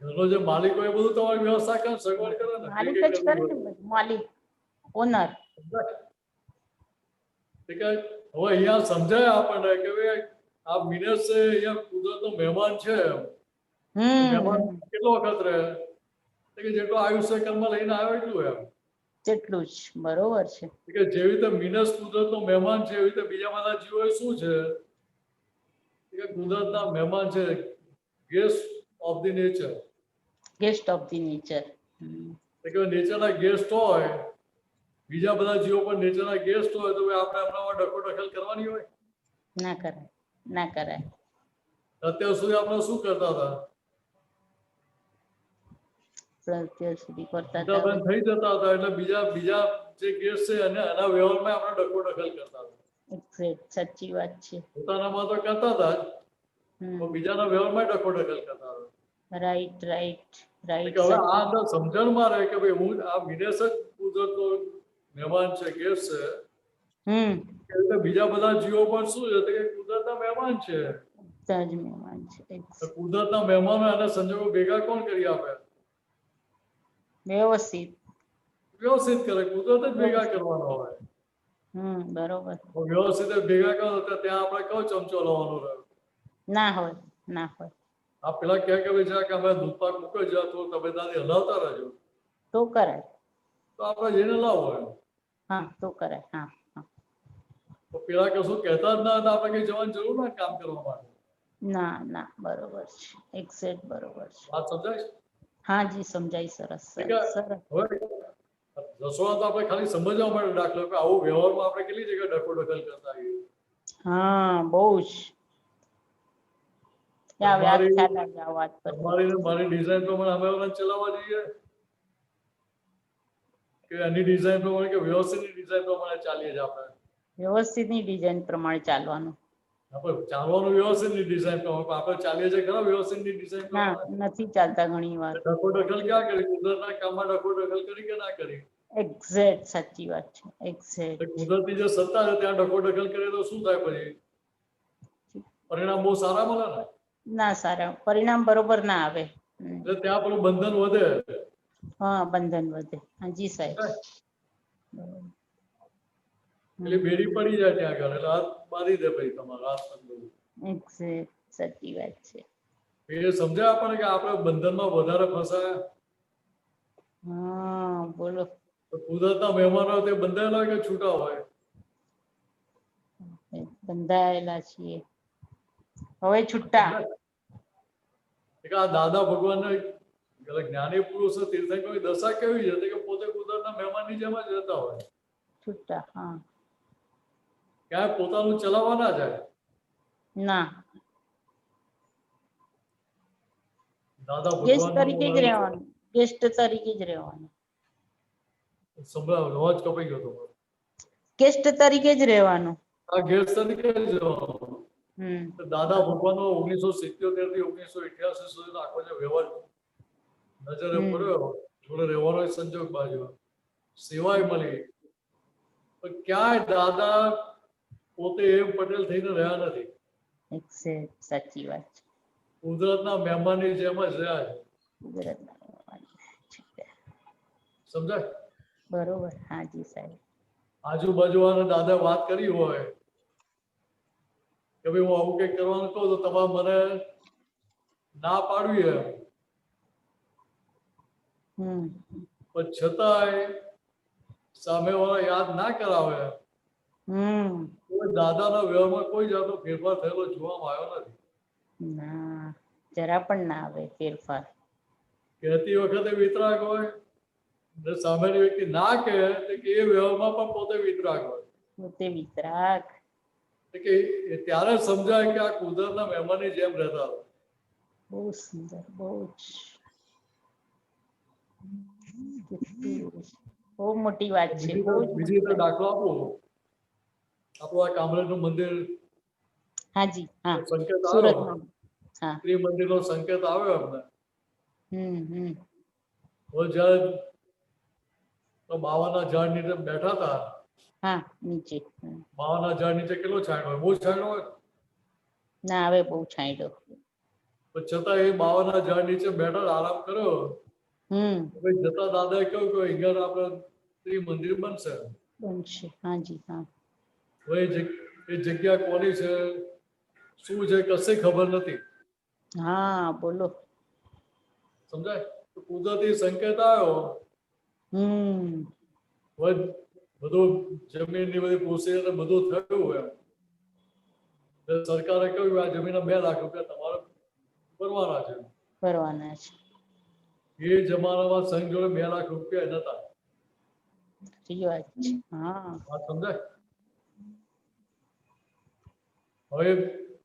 ઘરનો જે માલિક હોય એ બધું તમારી વ્યવસ્થા કરે, સગવડ કરે ને. માલિક જ કરે ને બધું. માલિક, ઓનર. હવે અહીંયા સમજાય આપણને કે ભાઈ આ મિનેશ છે અહીંયા કુદરતનો મહેમાન છે. મહેમાન કેટલો વખત રહે કે જેટલું આયુષ્ય કર્મ લઈને આવ્યો એટલું એમ. જેટલું જ, બરોબર છે. કે જેવી રીતે મિનેશ કુદરતનો મહેમાન છે એવી રીતે બીજા બધા જીવો શું છે કે કુદરતના મહેમાન છે, guest of the nature. Guest of the nature. કે નેચરના ગેસ્ટ હોય, બીજા બધા જીવો પણ નેચરના ગેસ્ટ હોય તો આપણે આપણામાં દખલ કરવાની હોય? ના કરાય, ના કરાય. અત્યાર સુધી આપણે શું કરતા હતા? અત્યાર સુધી કરતા મોટાભાઈ થઈ જતા હતા એટલે બીજા જે ગેસ્ટ છે અને એના વ્યવહારમાં આપણે દખલ કરતા હતા. એક્ઝેક્ટ, સાચી વાત છે. પોતાનામાં તો કરતા હતા જ, પણ બીજાના વ્યવહારમાં દખલ કરતા હતા. Right, right, right. હવે આ અંદર સમજણમાં રહે કે ભાઈ હું આ વિદેશ જ કુદરતનો મહેમાન છે, ગેસ્ટ છે. એ રીતે બીજા બધા જીવો પણ શું છે કે કુદરતના મહેમાન છે. મહેમાન છે. તો કુદરતના મહેમાનો અને સંજોગો ભેગા કોણ કરી આપે? વ્યવસ્થિત. વ્યવસ્થિત કરે, કુદરત જ ભેગા કરવાનો હોય. બરોબર. વ્યવસ્થિત ભેગા કરો તો ત્યાં આપણે કયો ચમચો લાવવાનો રહ્યો? ના હોય, ના હોય. આ પેલા કે ભાઈ કે અમે દૂધ પાક મૂકી જાય તો તમે ત્યાંથી હલાવતા રહેજો તો કરાય. તો આપણે જઈને લાવો એમ. હા, તો કરાય. હા, હા. તો પેલા કશું કહેતા જ ના હતા, આપણે કઈ જવાની જરૂર ના કામ કરવા માટે. ના, ના, બરોબર છે. એક્ઝેક્ટ બરોબર છે. વાત સમજાય? હા જી, સમજાય. સરસ, સરસ. હવે રસોડા તો આપણે ખાલી સમજવા માટે દાખલો કે આવું વ્યવહારમાં આપણે કેટલી જગ્યાએ દખલ કરતા હોઈએ. હા, બહુ જ. મારી ડિઝાઇન પ્રમાણે અમે ચલાવવા જઈએ કે એની ડિઝાઇન પ્રમાણે કે વ્યવસ્થિત ડિઝાઇન પ્રમાણે ચાલીએ છીએ આપણે? વ્યવસ્થિત ની ડિઝાઇન પ્રમાણે ચાલવાનું. આપણે ચાલવાનું વ્યવસ્થિત ની ડિઝાઇન પ્રમાણે, આપણે ચાલીએ છીએ ખરા વ્યવસ્થિત ની ડિઝાઇન પ્રમાણે? નથી ચાલતા ઘણી વાર. દખલ ક્યાં કરી? કુદરતના કામમાં દખલ કરી કે ના કરી? એક્ઝેક્ટ, સાચી વાત છે. એક્ઝેક્ટ. કુદરતની જે સત્તા છે ત્યાં દખલ કરીએ તો શું થાય પછી? પરિણામ બહુ સારા મળે ને? ના સારા પરિણામ બરોબર ના આવે. એટલે ત્યાં પેલું બંધન વધે. હા, બંધન વધે. હાજી સાહેબ. એટલે બેડી પડી જાય ત્યાં આગળ, એટલે હાથ બાંધી દે ભાઈ તમારો હાથ બંધ. એક્ઝેક્ટ, સાચી વાત છે. એ સમજાય આપણને કે આપણે બંધનમાં વધારે ફસાયા? હા, બોલો. તો કુદરતના મહેમાનો તે બંધાયેલા હોય કે છૂટા હોય? બંધાયેલા છીએ. હવે છૂટા. આ દાદા ભગવાન જ્ઞાની પુરુષ તીર્થંકરોની દશા કેવી છે કે પોતે કુદરતના મહેમાનની જેમ જ રહેતા હોય. છૂટા. હા. ક્યાંય પોતાનું ચલાવવા ના જાય. ના. દાદા ગેસ્ટ તરીકે જ રહેવાનું. ગેસ્ટ તરીકે જ રહેવાનું. સંભળાવ, અવાજ કપાઈ ગયો હતો. ગેસ્ટ તરીકે જ રહેવાનું. આ ગેસ્ટ તરીકે જ રહેવાનું. દાદા ભગવાનનો 1977 થી 1988 સુધીનો આખો જે વ્યવહાર નજરે પડ્યો, જોડે રહેવાનો સંજોગ બાજુ, સેવાય મળી, પણ ક્યાંય દાદા પોતે એમ પટેલ થઈને રહ્યા નથી. એક્ઝેક્ટ, સાચી વાત છે. કુદરતના મહેમાનની જેમ જ રહ્યા છે. કુદરતના મહેમાન. સમજાય? બરોબર. હાજી સાહેબ. આજુબાજુ વાળા દાદા વાત કરી હોય કે ભાઈ હું આવું કંઈક કરવાનું કહું તો તમારે મને ના પાડવી એમ, પણ છતાંય સામેવાળા યાદ ના કરાવે, દાદાના વ્યવહારમાં કોઈ જાતનો ફેરફાર થયેલો જોવામાં આવ્યો નથી. ના, જરા પણ ના આવે ફેરફાર. કહેતી વખતે વિતરાગ હોય ને સામેની વ્યક્તિ ના કહે તો કે એ વ્યવહારમાં પણ પોતે વિતરાગ હોય. પોતે વિતરાગ. તો કે એ ત્યારે સમજાય કે આ કુદરતના મહેમાનની જેમ રહેતા હોય. બહુ સુંદર, બહુ જ કેટલું બહુ મોટી વાત છે. બીજી બહુ જ રીતે મોટી વાત. દાખલો આપો. આપણું આ કામરેજનું મંદિર હાજી, હા, સંકેત આવ્યો, સુરતમાં. હા. ત્રિમંદિરનો સંકેત આવ્યો અમને. હમ. હવે જ્યારે તો બાવાના ઝાડ નીચે બેઠા હતા, હા, નીચે. બાવાના ઝાડ નીચે કેટલો છાંયડો હોય? બહુ છાંયડો હોય. ના, હવે બહુ છાંયડો. પણ છતાં એ બાવાના ઝાડ નીચે બેઠા આરામ કર્યો. ભાઈ જતા દાદાએ કહ્યું કે અહીંયા આપણે ત્રિમંદિર બનશે. બનશે. હાજી, હા. હવે એ જગ્યા કોની છે, શું છે, કશી ખબર નથી. હા, બોલો. સમજાય? તો કુદરતી સંકેત આવ્યો. બધું જમીનની બધી પ્રોસેસ બધું થયું એમ. સરકારે કહ્યું આ જમીનના 2 લાખ રૂપિયા તમારે ભરવાના છે. ભરવાના છે. એ જમાનામાં સંઘ જોડે 2 લાખ રૂપિયા નતા. સાચી વાત છે. હા. વાત સમજાય? હવે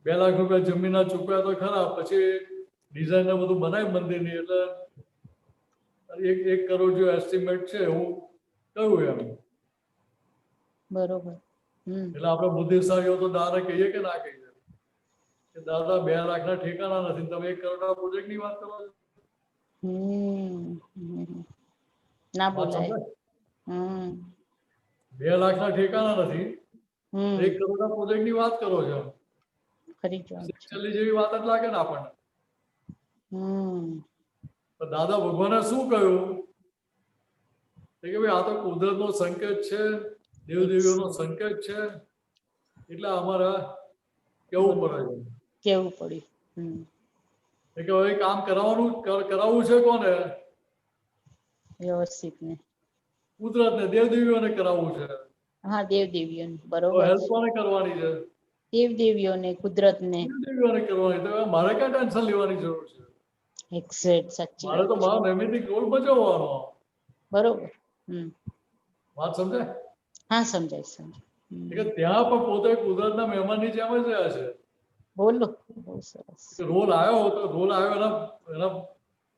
2 લાખ રૂપિયા જમીનના ચૂક્યા તો ખરા, પછી ડિઝાઇન ને બધું બનાવ્યું મંદિરની, એટલે 1 કરોડ જો એસ્ટિમેટ છે હું કહ્યું એમ. બરોબર. એટલે આપણે બુદ્ધિશાળીઓ તો દાદા કહીએ કે ના કહીએ કે દાદા 2 લાખના ઠેકાણા નથી, તમે 1 કરોડના પ્રોજેક્ટની વાત કરો છો. ના વાત બોલાય. સમજાય? 2 લાખના ઠેકાણા નથી, 1 કરોડના પ્રોજેક્ટની વાત કરો છો. ખરી જ વાત છે. છેલ્લી જેવી વાત જ લાગે ને આપણને. તો દાદા ભગવાને શું કહ્યું કે ભાઈ આ તો કુદરતનો સંકેત છે, દેવદેવીઓનો સંકેત છે, એટલે અમારે કેવું પડે છે. કેવું પડ્યું. કે હવે કામ કરાવવું છે કોને? વ્યવસ્થિત ને કુદરતને, દેવદેવીઓને કરાવવું છે. હા, દેવદેવીઓને. તો બરોબર. હેલ્પ કોને કરવાની છે? દેવદેવીઓને, કુદરતને. દેવદેવીઓને કરવાની. તો મારે ક્યાં ટેન્શન લેવાની જરૂર છે? એક્ઝેક્ટ. સાચી મારે તો વાત છે. મારો નૈમિતિક રોલ ભજવવાનો. બરોબર. વાત સમજાય? હા, સમજાય. કે ત્યાં પણ પોતે કુદરતના મહેમાનની જેમ જ રહ્યા છે. બોલો. બહુ સરસ. રોલ આવ્યો એના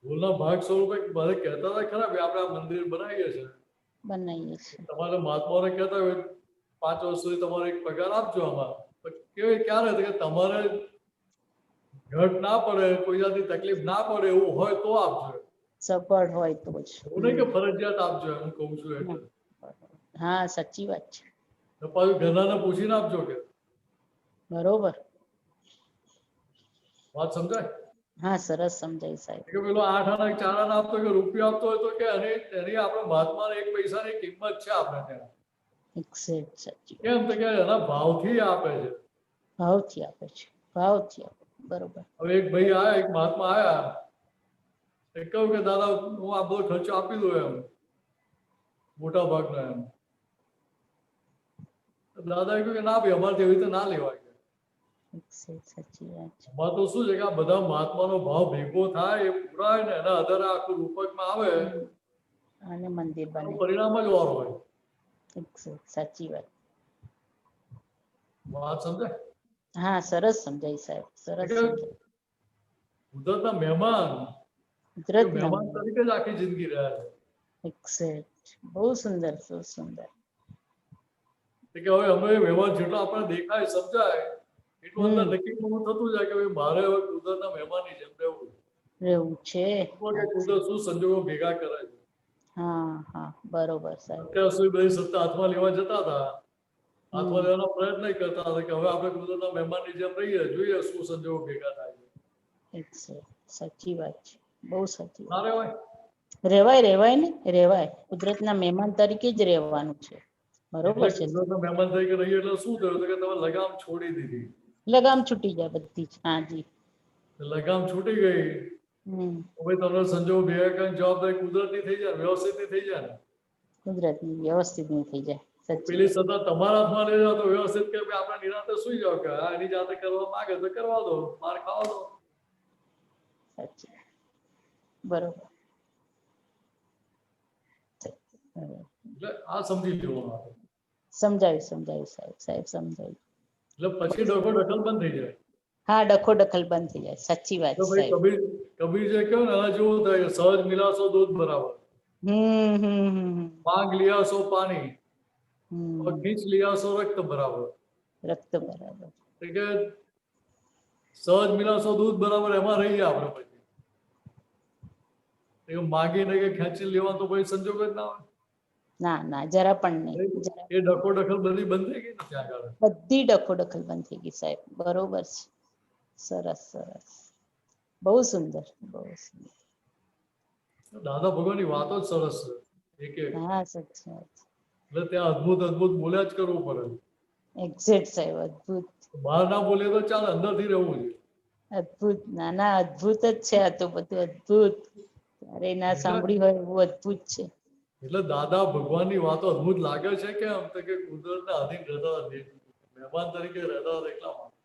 રોલના ભાગ સ્વરૂપે બધા કહેતા હતા ખરા કે આપણે આ મંદિર બનાવીએ છીએ. બનાવીએ છીએ. તમારે મહાત્માઓને કહેતા હોય 5 વર્ષ સુધી તમારે એક પગાર આપજો આમાં. કેવી ક્યારે કે તમારે ઘટ ના પડે, કોઈ જાતની તકલીફ ના પડે એવું હોય તો આપજો. સગવડ હોય તો જ. એવું નહીં કે ફરજિયાત આપજો, હું કહું છું એટલે. હા, સાચી વાત છે. પાછું ઘરનાને પૂછીને આપજો કે. બરોબર. વાત સમજાય? હા, સરસ સમજાય સાહેબ. કે પેલો 8 આના 4 આના આપતો કે રૂપિયો આપતો હોય તો કે એની આપણે મહાત્માને 1 પૈસાની કિંમત છે આપણે ત્યાં. એક્ઝેક્ટ. સાચી. કેમ તો કે એના ભાવથી આપે છે. ભાવથી આપે છે. ભાવથી આપે. બરોબર. હવે એક ભાઈ આયા, એક મહાત્મા આયા, એ કહ્યું કે દાદા હું આ બધો ખર્ચો આપી દઉં એમ, મોટા ભાગનો એમ. દાદાએ કહ્યું કે ના ભાઈ અમારે એવી રીતે ના લેવાય. સાચી વાત છે. અમારે તો શું છે કે આ બધા મહાત્માનો ભાવ ભેગો થાય, એ પુરાય ને એના આધારે આખું રૂપકમાં આવે અને મંદિર બને. પરિણામ જ ઓર હોય. સાચી વાત. વાત સમજાય? હા, સરસ સમજાય સાહેબ. સરસ સમજાય. કુદરતના મહેમાન તરીકે જ આખી જિંદગી રહ્યા છે. એક્ઝેક્ટ. બહુ સુંદર. બહુ સુંદર. કે હવે અમે વ્યવહાર જેટલો આપણને દેખાય સમજાય એટલું અંદર નક્કી થતું જાય કે ભાઈ મારે હવે કુદરતના મહેમાનની જેમ રહેવું છે. કુદરત શું સંજોગો ભેગા કરે છે. હા, બરોબર સાહેબ. અત્યાર સુધી બધી સત્તા હાથમાં લેવા જતા હતા, હાથમાં લેવાનો પ્રયત્ન કરતા હતા કે હવે આપણે કુદરતના મહેમાનની જેમ રહીએ, જોઈએ શું સંજોગો ભેગા થાય છે. સાચી વાત છે. બહુ સાચી ના વાત. રહેવાય? રેવાય ને રેવાય. કુદરતના મહેમાન તરીકે જ રહેવાનું છે. બરોબર છે. કુદરતના મહેમાન તરીકે રહીએ એટલે શું થયું કે તમે લગામ છોડી દીધી. લગામ છૂટી જાય બધી જ. હાજી. લગામ છૂટી ગઈ. હવે તમને સંજોગ ભેગા કરીને જવાબદારી કુદરતની થઈ જાય, વ્યવસ્થિતની થઈ જાય ને. કુદરતની વ્યવસ્થિતની થઈ જાય. પેલી સત્તા તમારા હાથમાં લઈ જાઓ તો વ્યવસ્થિત કે આપણે નિરાંતે સુઈ જાવ કે એની જાતે કરવા માંગે તો કરવા દો, માર ખાવા દો. સાચી. બરોબર. એટલે આ સમજી લેવાનું આપણે. સમજાયું સાહેબ સમજાયું. એટલે પછી ડખો દખલ બંધ થઈ જાય. હા, ડખો દખલ બંધ થઈ જાય. સાચી વાત તો ભાઈ સાહેબ. કબીર જે કહ્યું ને એના જેવું થાય કે સહજ મિલાસો દૂધ બરાબર, માંગ લિયા સો પાણી और खींच लिया सो रक्त बराबर. રક્ત બરાબર. એટલે કે સહજ મિલાસો દૂધ બરાબર એમાં રહીએ આપણે પછી. એ માગીને કે ખેંચી લેવા તો પછી સંજોગ જ ના હોય. ના જરા પણ નહીં. એ ડખો દખલ બધી બંધ થઈ ગઈ ને ત્યાં આગળ. બધી ડખો દખલ બંધ થઈ ગઈ સાહેબ. બરોબર છે. સરસ. બહુ સુંદર. દાદા ભગવાનની વાતો જ સરસ છે એક એક. હા, સાચી વાત. એટલે ત્યાં અદભુત બોલ્યા જ કરવું પડે. એક્ઝેક્ટ સાહેબ. અદ્ભુત. બહાર ના બોલીએ તો ચાલે, અંદરથી રહેવું જોઈએ. અદ્ભુત. ના અદ્ભુત જ છે આ તો બધું. અદ્ભુત. ક્યારે ના સાંભળ્યું હોય એવું અદ્ભુત છે. એટલે દાદા ભગવાનની વાતો અદભુત લાગે છે કે આમ તો કે કુદરતના અધીન રહેતા હતા, મહેમાન તરીકે રહેતા હતા એટલા માટે.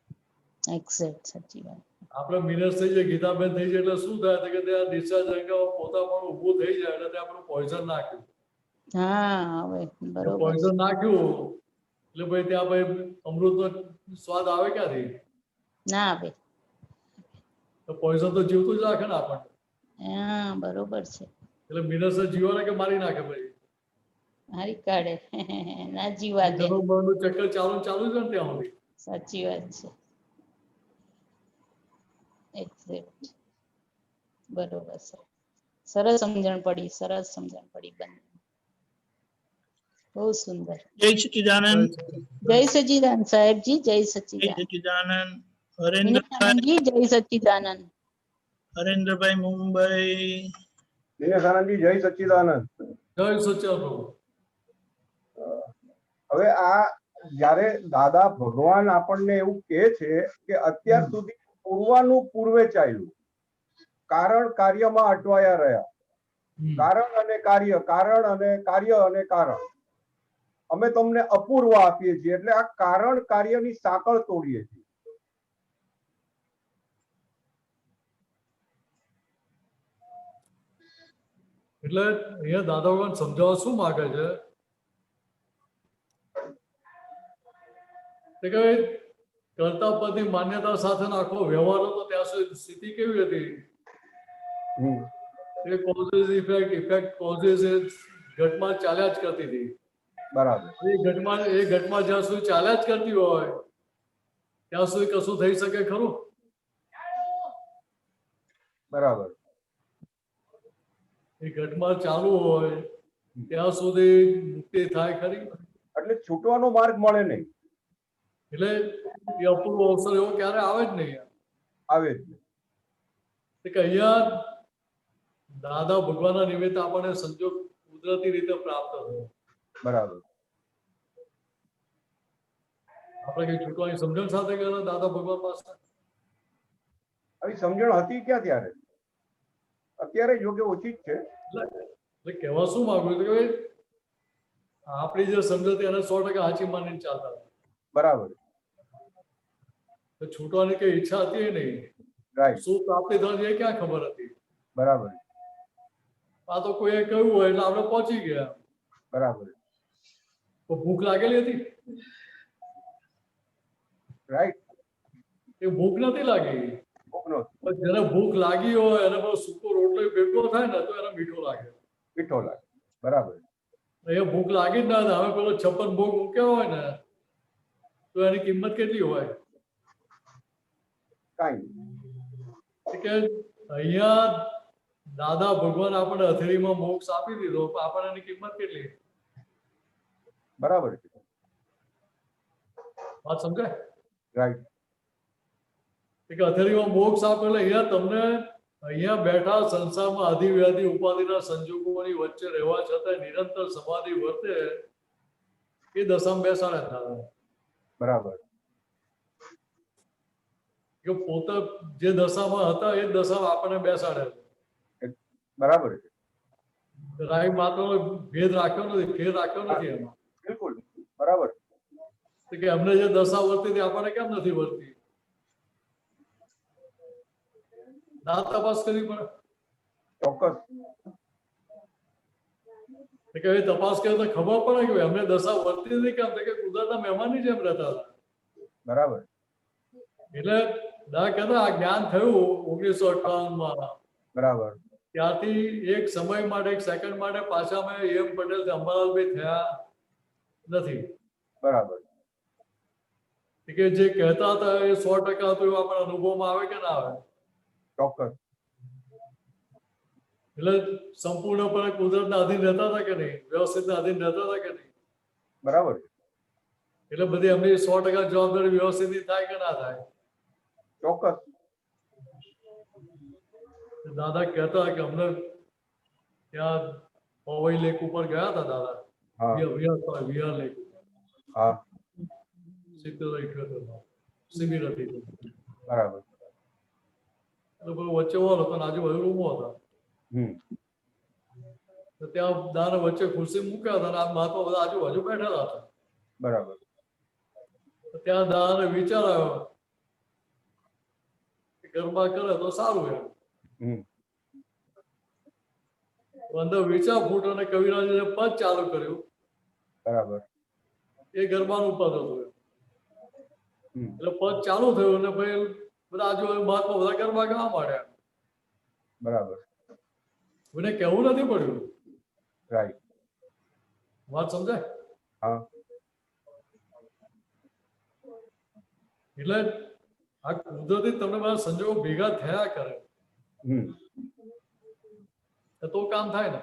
એક્ઝેક્ટ સાચી વાત. આપણે મિનસ થઈ જાય, ગીતાબેન થઈ જાય એટલે શું થાય કે ત્યાં ડિસ્ચાર્જ પોતા પણ ઊભું થઈ જાય એટલે ત્યાં આપણું પોઈઝન નાખ્યું. હા, હવે બરોબર. પોઈઝન નાખ્યું એટલે ભાઈ ત્યાં ભાઈ અમૃતનો સ્વાદ આવે ક્યાંથી? ના આવે. તો પોઈઝન તો જીવતું જ રાખે ને આપણને. હા, બરોબર છે. એટલે મિનસ જીવવાને કે મારી નાખે ભાઈ. હારી કાઢે. ના જીવા દે. ચક્કર ચાલુ છે ને ત્યાં સુધી. સાચી વાત છે. એક્ઝેક્ટ. બરોબર છે. સરસ સમજણ પડી બંને. બહુ સુંદર. જય સચ્ચિદાનંદ. જય સચ્ચિદાનંદ સાહેબજી. જય જય સચ્ચિદાનંદ. સચ્ચિદાનંદ. વિનયાનંદજી જય સચ્ચિદાનંદ. હરેન્દ્રભાઈ મુંબઈ. દિનેશાનંદજી જય સચ્ચિદાનંદ. જય સચ્ચિદાનંદ પ્રભુ. હવે આ જ્યારે દાદા ભગવાન આપણને એવું કહે છે કે અત્યાર સુધી પૂર્વાનું પૂર્વે ચાલ્યું, કારણ કાર્યમાં અટવાયા રહ્યા, કારણ અને કાર્ય. અમે તમને અપૂર્વ આપીએ છીએ એટલે આ કારણ કાર્યની સાંકળ તોડીએ છીએ. એટલે અહીંયા દાદા ભગવાન સમજાવવા શું માંગે છે કે કરતા પદની માન્યતા સાથેનો આખો વ્યવહાર હતો ત્યાં સુધી સ્થિતિ કેવી હતી? એ કોઝિસ ઇફેક્ટ કોઝિસ ઘટમાં ચાલ્યા જ કરતી હતી. બરાબર. એ ઘટમાં જ્યાં સુધી ચાલ્યા જ કરતી હોય ત્યાં સુધી કશું થઈ શકે ખરું? બરાબર. એ ઘટમાં ચાલુ હોય ત્યાં સુધી મુક્તિ થાય ખરી? એટલે છૂટવાનો માર્ગ મળે નહીં. એટલે એ અપૂર્વ અવસર એવો ક્યારે આવે જ નહીં. આવે જ નહીં. કે અહીંયા દાદા ભગવાનના નિમિત્તે આપણને સંજોગ કુદરતી રીતે પ્રાપ્ત થયો. બરાબર. આપણે કઈ છૂટવાની સમજણ સાથે ગયા દાદા ભગવાન પાસે? આવી સમજણ હતી ક્યાં ત્યારે? અત્યારે જો કે ઓછી જ છે. એટલે કહેવા શું માંગુ છું કે આપણી જે સમજણ એને 100% સાચી માનીને ચાલતા. બરાબર. છૂટવાની કઈ ઈચ્છા હતી નહીં. રાઈટ. શું પ્રાપ્તિ થવાની એ ક્યાં ખબર હતી? બરાબર. આ તો કોઈએ કહ્યું હોય એટલે આપણે પહોંચી ગયા. બરાબર. તો ભૂખ લાગેલી હતી? રાઈટ. એ ભૂખ નથી લાગી. ભૂખ નો. જેને ભૂખ લાગી હોય એને પણ સૂકો રોટલો ભેગો થાય ને તો એને મીઠો લાગે. મીઠો લાગે. બરાબર. એ ભૂખ લાગી જ ના હવે પેલો 56 ભોગ મૂક્યો હોય ને તો એની કિંમત કેટલી હોય? કાંઈ કે અહીંયા દાદા ભગવાન આપણને હથેળીમાં મોક્ષ આપી દીધો આપણને એની કિંમત કેટલી? બરાબર. વાત સમજાય? રાઈટ. કે હથેળીમાં મોક્ષ આપે એટલે અહીંયા તમને અહીંયા બેઠા સંસારમાં આધિ વ્યાધિ ઉપાધિના સંજોગોની વચ્ચે રહેવા છતાં નિરંતર સમાધિ વર્તે એ દશામાં બેસાડે થાય. બરાબર. કે પોતે જે દશામાં હતા એ દશામાં આપણને બેસાડે. બરાબર. રાય માતાનો ભેદ રાખ્યો નથી, ફેર રાખ્યો નથી એમાં. બિલકુલ બરાબર. કે અમને જે દશા વર્તી હતી આપણને કેમ નથી વર્તી? દાંત તપાસ કરવી પડે. ચોક્કસ. કે એ તપાસ કરે તો ખબર પડે કે ભાઈ અમને દશા વર્તી હતી કેમ કે કુદરતના મહેમાનની જેમ રહેતા હતા. બરાબર. એટલે દા કહેતા આ જ્ઞાન થયું 1958 બરાબર. ત્યાંથી એક સમય માટે એક સેકન્ડ માટે પાછા અમે એમ પટેલ અંબાલાલભાઈ થયા નથી. બરાબર. કે જે કહેતા હતા એ 100% હતું એવું આપણા અનુભવમાં આવે કે ના આવે? ચોક્કસ. એટલે સંપૂર્ણપણે કુદરતના અધીન રહેતા હતા કે નહીં, વ્યવસ્થિતના અધીન રહેતા હતા કે નહીં? બરાબર. એટલે બધી એમની 100% જવાબદારી વ્યવસ્થિત થાય કે ના થાય? ચોક્કસ. દાદા કહેતા કે અમને ત્યાં પવઈ લેક ઉપર ગયા હતા દાદા. હા. વિહાર લેક હા. 70-78 શિબિર હતી. બરાબર. એટલે પેલો વચ્ચે હોલ હતો અને આજુબાજુ રૂમો હતા. તો ત્યાં દાદા વચ્ચે ખુરશી મૂક્યા હતા અને આ મહાત્મા બધા આજુબાજુ બેઠેલા હતા. બરાબર. તો ત્યાં દાદાને વિચાર આવ્યો કે ગરબા કરે તો સારું એમ. અંદર વિચાર ફૂટ અને કવિરાજે પદ ચાલુ કર્યું. બરાબર. એ ગરબાનું પદ હતું. એટલે પદ ચાલુ થયું અને ભાઈ બધા આજુબાજુ મહાત્મા બધા ગરબા ગાવા માંડ્યા. બરાબર. મને કહેવું નથી પડ્યું. રાઈટ. વાત સમજાય? હા. એટલે આ કુદરતી તમને બધા સંજોગો ભેગા થયા કરે તો કામ થાય ને.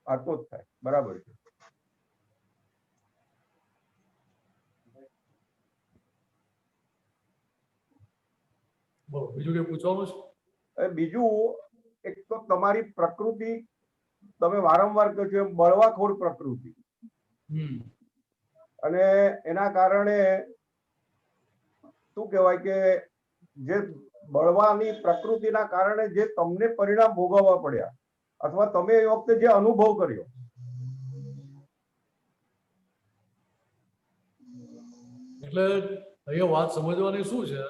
આ તો જ થાય. બરાબર છે. બોલો બીજું કઈ પૂછવાનું છે? બીજું એક તો તમારી પ્રકૃતિ તમે વારંવાર કહો છો એમ બળવાખોર પ્રકૃતિ અને એના કારણે શું કહેવાય કે જે બળવાની પ્રકૃતિના કારણે જે તમને પરિણામ ભોગવવા પડ્યા અથવા તમે એ વખતે જે અનુભવ કર્યો એટલે અહીંયા વાત સમજવાની શું છે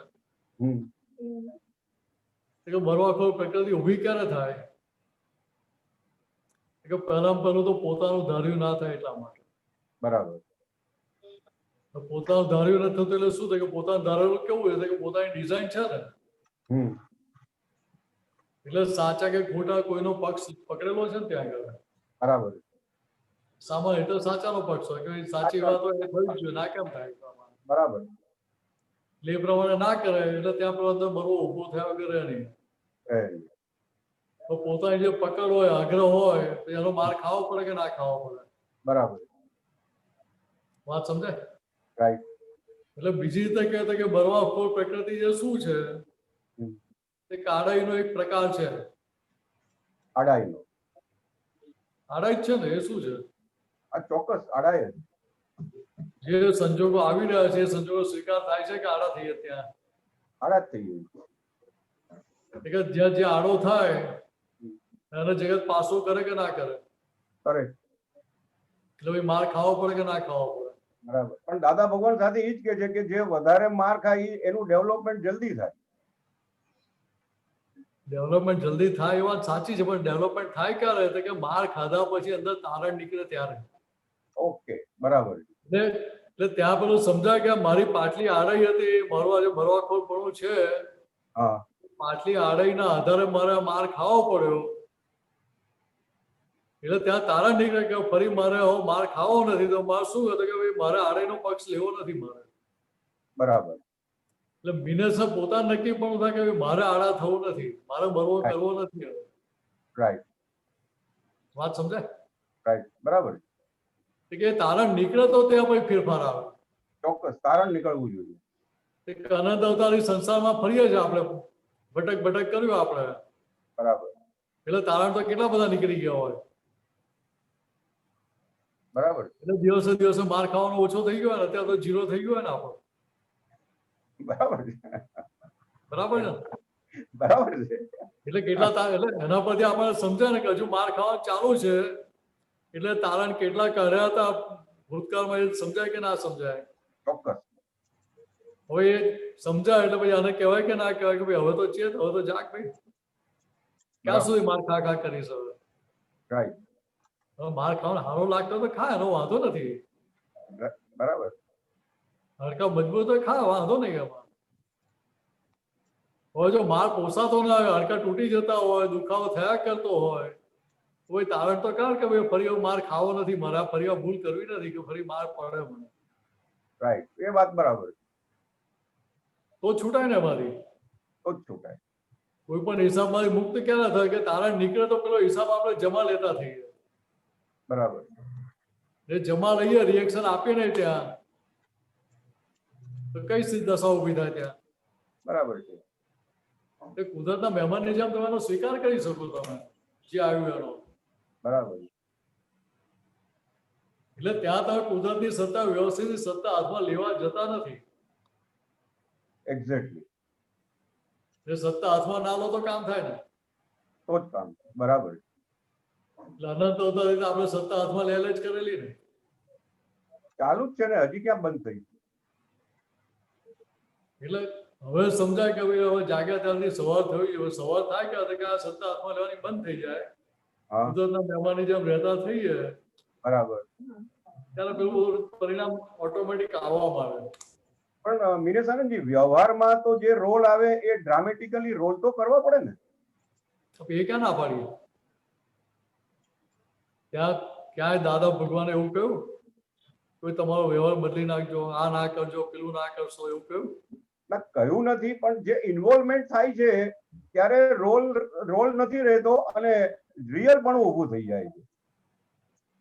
કે બળવાખોર પ્રકૃતિ ઊભી ક્યારે થાય કે પહેલું તો પોતાનું ધાર્યું ના થાય એટલા માટે. બરાબર. પોતાનું ધાર્યું નથી થતું એટલે શું થાય કે પોતાનું ધારેલું કેવું છે કે પોતાની ડિઝાઇન છે ને એટલે સાચા કે ખોટા કોઈનો પક્ષ પકડેલો છે ને ત્યાં આગળ. બરાબર. સામાન્ય એટલે સાચાનો પક્ષ હોય કે સાચી વાત હોય એ થવી જ જોઈએ, ના કેમ થાય? બરાબર. એટલે એ પ્રમાણે ના કરે એટલે ત્યાં પ્રમાણે બરોબર ઉભો થયા વગર નહીં. તો પોતાની જે પકડ હોય આગ્રહ હોય તો એનો માર ખાવો પડે કે ના ખાવો પડે? બરાબર. વાત સમજાય? રાઈટ. એટલે બીજી રીતે કહેતા કે બળવાખોર પ્રકૃતિ જે શું છે તે આડાઈનો એક પ્રકાર છે. આડાઈનો? આડાઈ જ છે ને. એ શું છે? આ ચોક્કસ આડાઈ. જે સંજોગો આવી રહ્યા છે એ સંજોગો સ્વીકાર થાય છે કે આડા થઈએ ત્યાં? આડા જ થઈ ગયું. જ્યાં જે આડો થાય એને જગત પાસો કરે કે ના કરે? કરે. એટલે ભાઈ માર ખાવો પડે કે ના ખાવો પડે? બરાબર. પણ દાદા ભગવાન સાથે એ જ કે છે કે જે વધારે માર ખાય એનું ડેવલપમેન્ટ જલ્દી થાય. ડેવલપમેન્ટ જલ્દી થાય એ વાત સાચી છે પણ ડેવલપમેન્ટ થાય ક્યારે તો કે માર ખાધા પછી અંદર તારણ નીકળે ત્યારે. ઓકે. બરાબર. એટલે ત્યાં પેલું સમજાય કે મારી પાટલી આડાઈ હતી, મારું આજે બળવાખોરપણું છે, પાટલી આડાઈના આધારે મારે માર ખાવો પડ્યો એટલે ત્યાં તારણ નીકળે કે ફરી મારે માર ખાવો નથી તો મારે શું હતું કે ભાઈ મારે આડાઈનો પક્ષ લેવો નથી મારે. બરાબર. એટલે મિનેસ પોતાનું નક્કી પણ થાય કે મારે આડા થવું નથી, મારે બળવો કરવો નથી. રાઈટ. વાત સમજાય? રાઈટ. બરાબર. કે તારણ નીકળે તો ત્યાં પછી ફેરફાર આવે. ચોક્કસ તારણ નીકળવું જોઈએ. અનંત અવતારી સંસારમાં ફરીએ છીએ આપણે, ભટક ભટક કર્યું આપણે. બરાબર. એટલે તારણ તો કેટલા બધા નીકળી ગયા હોય. બરાબર. એટલે દિવસે દિવસે માર ખાવાનો ઓછો થઈ ગયો ને અત્યારે તો 0 થઈ ગયો ને આપણો. બરાબર. બરાબર ને? બરાબર છે. એટલે કેટલા એટલે એના પરથી આપણને સમજાય ને કે હજુ માર ખાવાનું ચાલુ છે એટલે તારણ કેટલા કર્યા હતા ભૂતકાળમાં એ સમજાય કે ના સમજાય? ચોક્કસ. હવે એ સમજાય એટલે પછી આને કહેવાય કે ના કહેવાય કે ભાઈ હવે તો ચેત, હવે તો જાગ ભાઈ, ક્યાં સુધી માર ખા ખા કરીશ હવે? રાઈટ. હવે માર ખાવાનો સારો લાગતો તો ખા, એનો વાંધો નથી. બરાબર. હાડકા મજબૂત હોય ખા, વાંધો નહીં એમાં. હવે જો માર પોસાતો ના હોય, હાડકા તૂટી જતા હોય, દુખાવો થયા કરતો હોય, કોઈ તારણ તો કર કે ભાઈ ફરી માર ખાવો નથી, મારા ફરી ભૂલ કરવી નથી કે ફરી માર પડે મને, રાઈટ, એ વાત બરાબર છે. તો છૂટાય ને એમાંથી. તો જ છૂટાય. કોઈ પણ હિસાબમાંથી મુક્ત ક્યારે થાય કે તારણ નીકળે તો પેલો હિસાબ આપણે જમા લેતા થઈએ. બરાબર. જે જમા લઈએ, રિએક્શન આપીએ ને ત્યાં, તો કઈ સીધી દશા ઉભી થાય ત્યાં. બરાબર છે. એ કુદરતના મહેમાનની જેમ તમે એનો સ્વીકાર કરી શકો, તમે જે આવ્યું એનો. બરાબર. એટલે ત્યાં તમે કુદરતની સત્તા, વ્યવસ્થિતની સત્તા હાથમાં લેવા જતા નથી. એક્ઝેક્ટલી. જે સત્તા હાથમાં ના લો તો કામ થાય ને. તો જ કામ થાય. બરાબર. એટલે અનંત અવતાર રીતે આપણે સત્તા હાથમાં લે જ કરેલી ને. ચાલુ જ છે ને, હજી ક્યાં બંધ થઈ? એટલે હવે સમજાય કે ભાઈ હવે જાગ્યા ત્યારથી સવાર થવી, હવે સવાર થાય કે આ સત્તા હાથમાં લેવાની બંધ થઈ જાય, હા, કુદરતના મહેમાનની જેમ રહેતા થઈએ, બરાબર. ત્યારે પેલું પરિણામ ઓટોમેટિક આવવામાં આવે. પણ મીરેશ આનંદજી, વ્યવહારમાં તો જે રોલ આવે એ ડ્રામેટિકલી રોલ તો કરવા પડે ને. એ ક્યાં ના પાડીએ? ત્યાં ક્યાંય દાદા ભગવાને એવું કહ્યું કોઈ તમારો વ્યવહાર બદલી નાખજો, આ ના કરજો, પેલું ના કરશો, એવું કહ્યું? ના, કહ્યું નથી, પણ જે ઇન્વોલ્વમેન્ટ થાય છે ત્યારે રોલ નથી રહેતો અને રિયલ પણ ઊભું થઈ જાય છે.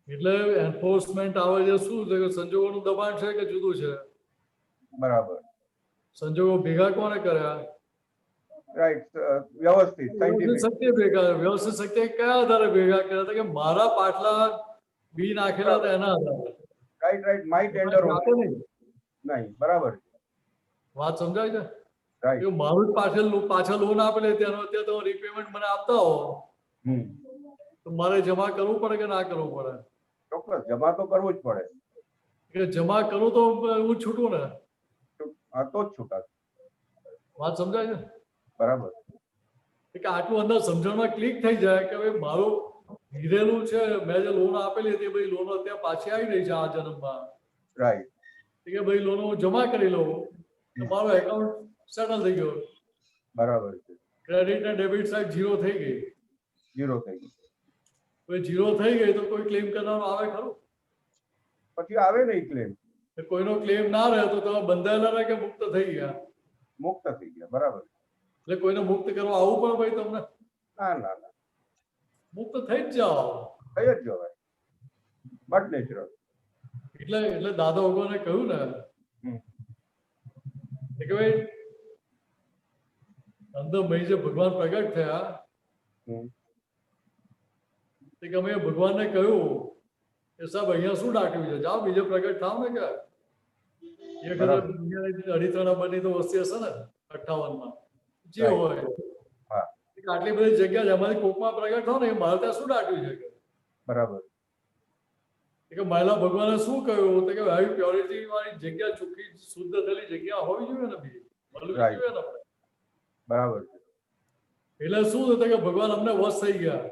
એટલે એન્ફોર્સમેન્ટ આવે છે. શું છે કે સંજોગોનું દબાણ છે કે જુદું છે? બરાબર. સંજોગો ભેગા કોને કર્યા? રાઈટ, વ્યવસ્થિત વ્યવસ્થિત શક્તિ ભેગા. વ્યવસ્થિત શક્તિ કયા આધારે ભેગા કર્યા હતા? કે મારા પાટલા બી નાખેલા હતા એના આધારે. Right, right. માય ટેન્ડર નહીં. બરાબર. વાત સમજાય છે? રાઈટ. મારું જ પાછળ લોન આપેલી તેનો અત્યારે તમે રિપેમેન્ટ મને આપતા હો તો મારે જમા કરવું પડે કે ના કરવું પડે? ચોક્કસ જમા તો કરવું જ પડે. કે જમા કરું તો હું છૂટું ને? હા, તો જ છૂટા. વાત સમજાય છે? બરાબર. કે આટલું અંદર સમજણમાં ક્લિક થઈ જાય કે ભાઈ મારું હીરેલું છે, મેં જે લોન આપેલી હતી બધી લોનો અત્યારે પાછી આવી રહી છે આ જન્મમાં. રાઈટ. કે ભાઈ લોનો હું જમા કરી લઉં તો મારો એકાઉન્ટ સેટલ થઈ ગયો. બરાબર છે. ક્રેડિટ ને ડેબિટ સાઈડ ઝીરો થઈ ગઈ. ઝીરો થઈ ગઈ. કોઈ ઝીરો થઈ ગઈ તો કોઈ ક્લેમ કરવાનું આવે ખરું? પછી આવે નહીં ક્લેમ. કોઈનો ક્લેમ ના રહે તો તમે બંધાયેલા રહે કે મુક્ત થઈ ગયા? મુક્ત થઈ ગયા. બરાબર. એટલે કોઈને મુક્ત કરવા આવું પણ ભાઈ તમને? ના ના ના, મુક્ત થઈ જ જાઓ. થઈ જ જવાય. But natural. એટલે દાદા ભગવાને કહ્યું ને કે ભાઈ અંદરમય જે ભગવાન પ્રગટ થયા કે અમે ભગવાનને કહ્યું કે સાહેબ અહીંયા શું દાટ્યું છે, જાઓ બીજે પ્રગટ થાવ ને. કે એ ખબર 2.5 બની તો વસ્તી હશે ને 58માં જે હોય આટલી બધી જગ્યા એમાંથી કોકમાં પ્રગટ થાવ ને, એ મારે ત્યાં શું દાટ્યું છે? બરાબર. કે મહિલા ભગવાને શું કહ્યું તો કે આવી પ્યોરિટી વાળી જગ્યા, ચોખ્ખી શુદ્ધ થયેલી જગ્યા હોવી જોઈએ ને બી, મળવી જોઈએ ને. બરાબર. એટલે શું થયું કે ભગવાન અમને વશ થઈ ગયા,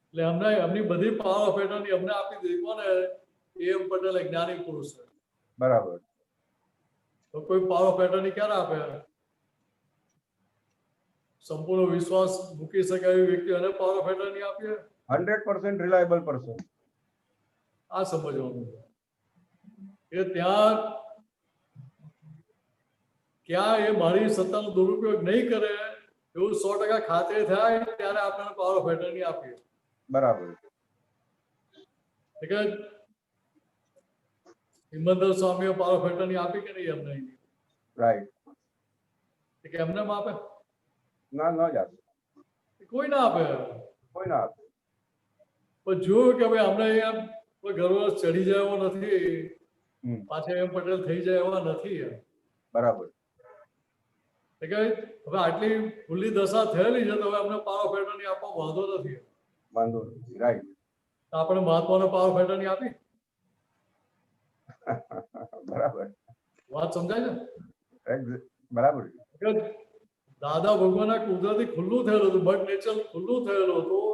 એટલે અમને એમની બધી પાવર ઓફ એટર્ની અમને આપી દીધી. કોને? એમ પટેલ જ્ઞાની પુરુષ. બરાબર. તો કોઈ પાવર ઓફ એટર્ની ક્યારે આપે? સંપૂર્ણ વિશ્વાસ મૂકી શકે એવી વ્યક્તિ અને પાવર ઓફ એટર્ની આપીએ. 100% રિલાયબલ પર્સન. આ સમજવાનું કે ત્યાં ક્યાં એ મારી સત્તાનો દુરુપયોગ નહીં કરે એવું 100% ખાતરી થાય ત્યારે આપણે પાવર ઓફ એટર્ની આપીએ. બરાબર. કે હિમંદર સ્વામીએ પાવર ઓફ એટર્ની આપી કે નહીં? એમને રાઈટ. કે એમને આપે? ના, ન જ આપે. કોઈ ના આપે. કોઈ ના આપે. પણ જોયું કે ભાઈ અમને એમ કોઈ ગર્વ ચડી જાય એવો નથી, પાછા એમ પટેલ થઈ જાય એવા નથી. બરાબર. કે હવે આટલી ખુલ્લી દશા થયેલી છે તો હવે અમને પાવર ઓફ એટર્ની આપવા વાંધો નથી. વાંધો નથી. રાઈટ. આપણે મહાત્માને પાવર ઓફ એટર્ની આપી. બરાબર. વાત સમજાય છે? બરાબર. દાદા ભગવાન કુદરતી ખુલ્લું થયેલું હતું, બટ નેચર ખુલ્લું થયેલું હતું.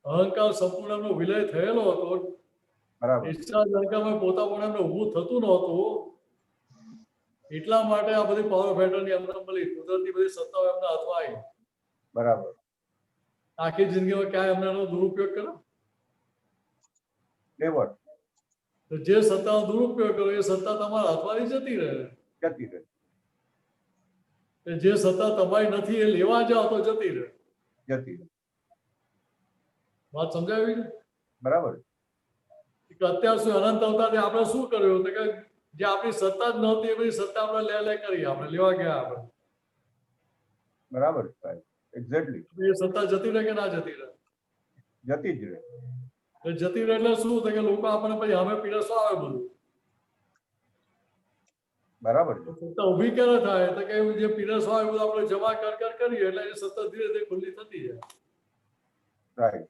અહંકાર સંપૂર્ણ એમનો વિલય થયેલો હતો. બરાબર ડિસ્ચાર્જ અહંકારમાં પોતાપણું એમને ઊભું થતું નહોતું. એટલા માટે આ બધી પાવર પેટર્ન એમને મળી, કુદરતી બધી સત્તાઓ એમના હાથમાં આવી. બરાબર આખી જિંદગીમાં ક્યાંય એમને એનો દુરુપયોગ કર્યો? નેવર તો જે સત્તાનો દુરુપયોગ કર્યો એ સત્તા તમારા હાથમાંથી જતી રહે. જતી રહે જે સત્તા તમારી નથી એ લેવા જાઓ તો જતી રહે. જતી રહે વાત સમજાવી ને? બરાબર કે અત્યાર સુધી અનંત અવતારથી આપણે શું કર્યું તો કે જે આપણી સત્તા જ નહોતી એ બધી સત્તા આપણે લે કરી, આપણે લેવા ગયા. આપણે બરાબર સાહેબ એક્ઝેક્ટલી એ સત્તા જતી રહે કે ના જતી રહે? જતી જ રહે એ જતી રહે એટલે શું થાય કે લોકો આપણને પછી અમે પીરસવા આવે બધું. બરાબર છે સત્તા ઊભી ક્યારે થાય તો કે જે પીરસવા આવે બધું આપણે જમા કરીએ એટલે એ સત્તા ધીરે ધીરે ખુલ્લી થતી જાય. રાઈટ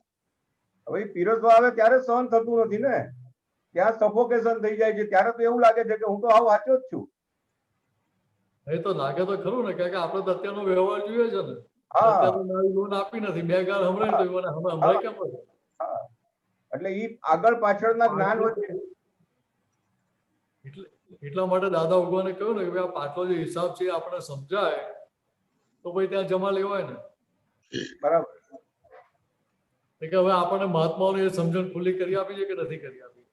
હવે ઈ પીરસવા આવે ત્યારે સહન થતું નથી ને, ત્યાં સફોકેશન થઈ જાય છે. ત્યારે તો એવું લાગે છે કે હું તો આવ વાંચ્યો જ છું. એ તો લાગે તો ખરું ને, કારણ કે આપણે તો અત્યારનો વ્યવહાર જોઈએ છે ને. હા અત્યારે નવી લોન આપી નથી, બે ગાર હમણાં તો મને હમણાં કેમ હોય? હા એટલે ઈ આગળ પાછળના જ્ઞાન વચ્ચે એટલા માટે દાદા ભગવાને કહ્યું ને કે ભાઈ આ પાછલો જે હિસાબ છે એ આપણે સમજાય તો ભાઈ ત્યાં જમા લેવાય ને. બરાબર કે હવે આપણને મહાત્માઓને એ સમજણ ખુલ્લી કરી આપી છે કે નથી કરી આપી?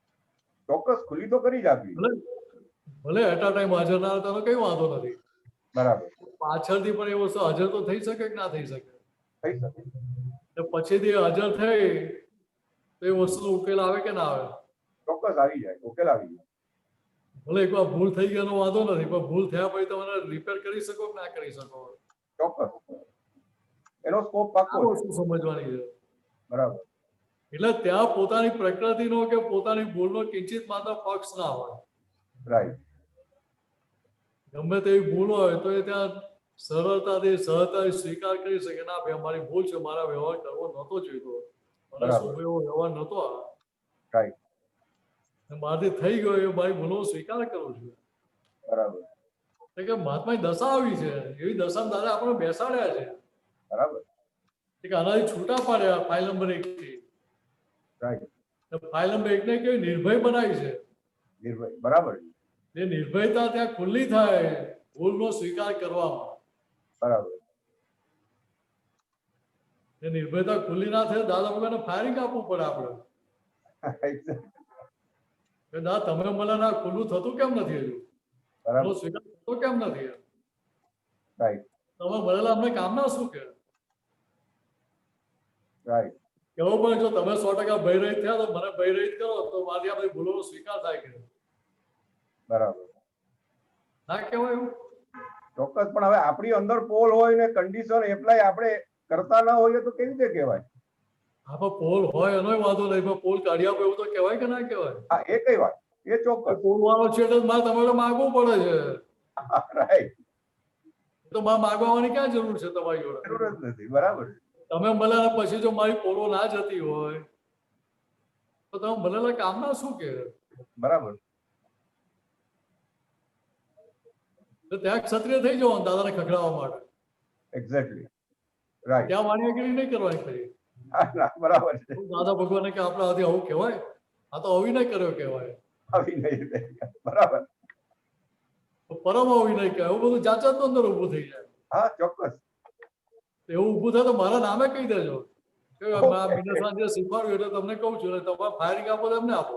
ચોક્કસ ખુલ્લી તો કરી જ આપી. ભલે એટ અ ટાઈમ હાજર ના હતા કઈ વાંધો નથી. બરાબર પાછળથી પણ એ વસ્તુ હાજર તો થઈ શકે કે ના થઈ શકે? થઈ શકે પછીથી હાજર થઈ તો એ વસ્તુનો ઉકેલ આવે કે ના આવે? ચોક્કસ આવી જાય, ઉકેલ આવી જાય. ભલે એકવાર ભૂલ થઈ ગયાનો વાંધો નથી, પણ ભૂલ થયા પછી તમે રિપેર કરી શકો કે ના કરી શકો? ચોક્કસ એનો સ્કોપ પાકો આ વસ્તુ સમજવાની છે. બરાબર એટલે ત્યાં પોતાની પ્રકૃતિનો કે પોતાની ભૂલનો કિંચિત માત્ર પક્ષ ના હોય. રાઈટ ગમે તેવી ભૂલ હોય તો એ ત્યાં સરળતાથી સહજતાથી સ્વીકાર કરી શકે, ના ભાઈ અમારી ભૂલ છે, મારા વ્યવહાર કરવો નહોતો જોઈતો, મને શોભે એવો વ્યવહાર નહોતો આવે, રાઈટ મારાથી થઈ ગયો એ મારી ભૂલો સ્વીકાર કરું છું. બરાબર કે મહાત્માની દશા આવી છે, એવી દશામાં દાદા આપણે બેસાડ્યા છે બરાબર કે આનાથી છૂટા પાડ્યા ફાઇલ નંબર 1 થી. રાઈટ ફાઇલ નંબર 1 ને કેવી નિર્ભય બનાવી છે. નિર્ભય બરાબર એ નિર્ભયતા ત્યાં ખુલ્લી થાય ભૂલનો સ્વીકાર કરવામાં. બરાબર એ નિર્ભયતા ખુલ્લી ના થાય દાદા ભગવાનને ફાયરિંગ આપવું પડે આપણે કે ના તમે મને ના ખુલ્લું થતું કેમ નથી? હજુ બરાબર સ્વીકાર થતો કેમ નથી? રાઈટ તમે મળેલા અમને કામના શું કે? રાઈટ કેવું પણ જો તમે 100% ભયરહિત થયા તો મને ભયરહિત કરો તો મારી આ બધી ભૂલોનો સ્વીકાર થાય કે બરાબર ના કહેવાય એવું? ચોક્કસ પણ હવે આપણી અંદર પોલ હોય ને કન્ડિશન એપ્લાય આપણે કરતા ના હોઈએ તો કેવી રીતે કહેવાય? હા પણ પોલ હોય એનોય વાંધો નહીં, પણ પોલ કાઢી આપો એવું તો કહેવાય કે ના કહેવાય? હા એ કઈ વાત, એ ચોક્કસ પોલ વાળો છે એટલે મારે તમારે માગવું પડે છે. રાઈટ તો મારે માગવાની ક્યાં જરૂર છે તમારી જોડે? જરૂર જ નથી. બરાબર તમે મળ્યા પછી જો મારી પોલો ના જતી હોય તો તમે મળેલા કામના શું કે? બરાબર તો ત્યાં ક્ષત્રિય થઈ જવાનું દાદાને ખખડાવવા માટે. એક્ઝેક્ટલી રાઈટ ત્યાં વાણિયાગીરી નહીં કરવાની ખરી. બરાબર છે દાદા ભગવાને કે આપણા હાથે આવું કહેવાય? આ તો અવિનય કર્યો કહેવાય. અવિનય બરાબર પરમ અવિનય કહેવાય. એવું બધું જાત જાતનું અંદર ઊભું થઈ જાય. હા ચોક્કસ એવું ઊભું થાય તો મારા નામે કહી દેજો કે આ બિઝનેસમાં જે શીખવાડ્યું એટલે તમને કહું છું, એટલે તમારે ફાયરિંગ આપો તો એમને આપો,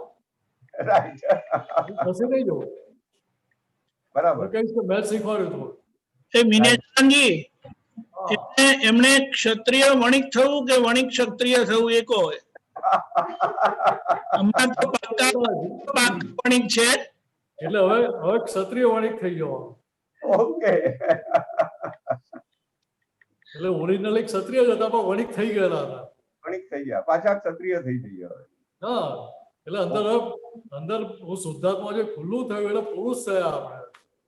રાઈટ ફસી નહીં જવું. બરાબર હું કહીશ કે મેં જ શીખવાડ્યું હતું. એ મિનેશજી એમણે ક્ષત્રિય વણિક થવું કે વણિક ક્ષત્રિય થવું એ કહો. હમણાં તો પાક્કા વણિક છે એટલે હવે ક્ષત્રિય વણિક થઈ જવાનું. ઓકે એટલે ઓરિજિનલી ક્ષત્રિય જ હતા પણ વણિક થઈ ગયેલા હતા. વણિક થઈ ગયા, પાછા ક્ષત્રિય થઈ ગયા. હા એટલે અંદર હું શુદ્ધાત્મા જે ખુલ્લું થયું એટલે પુરુષ થયા આપણે.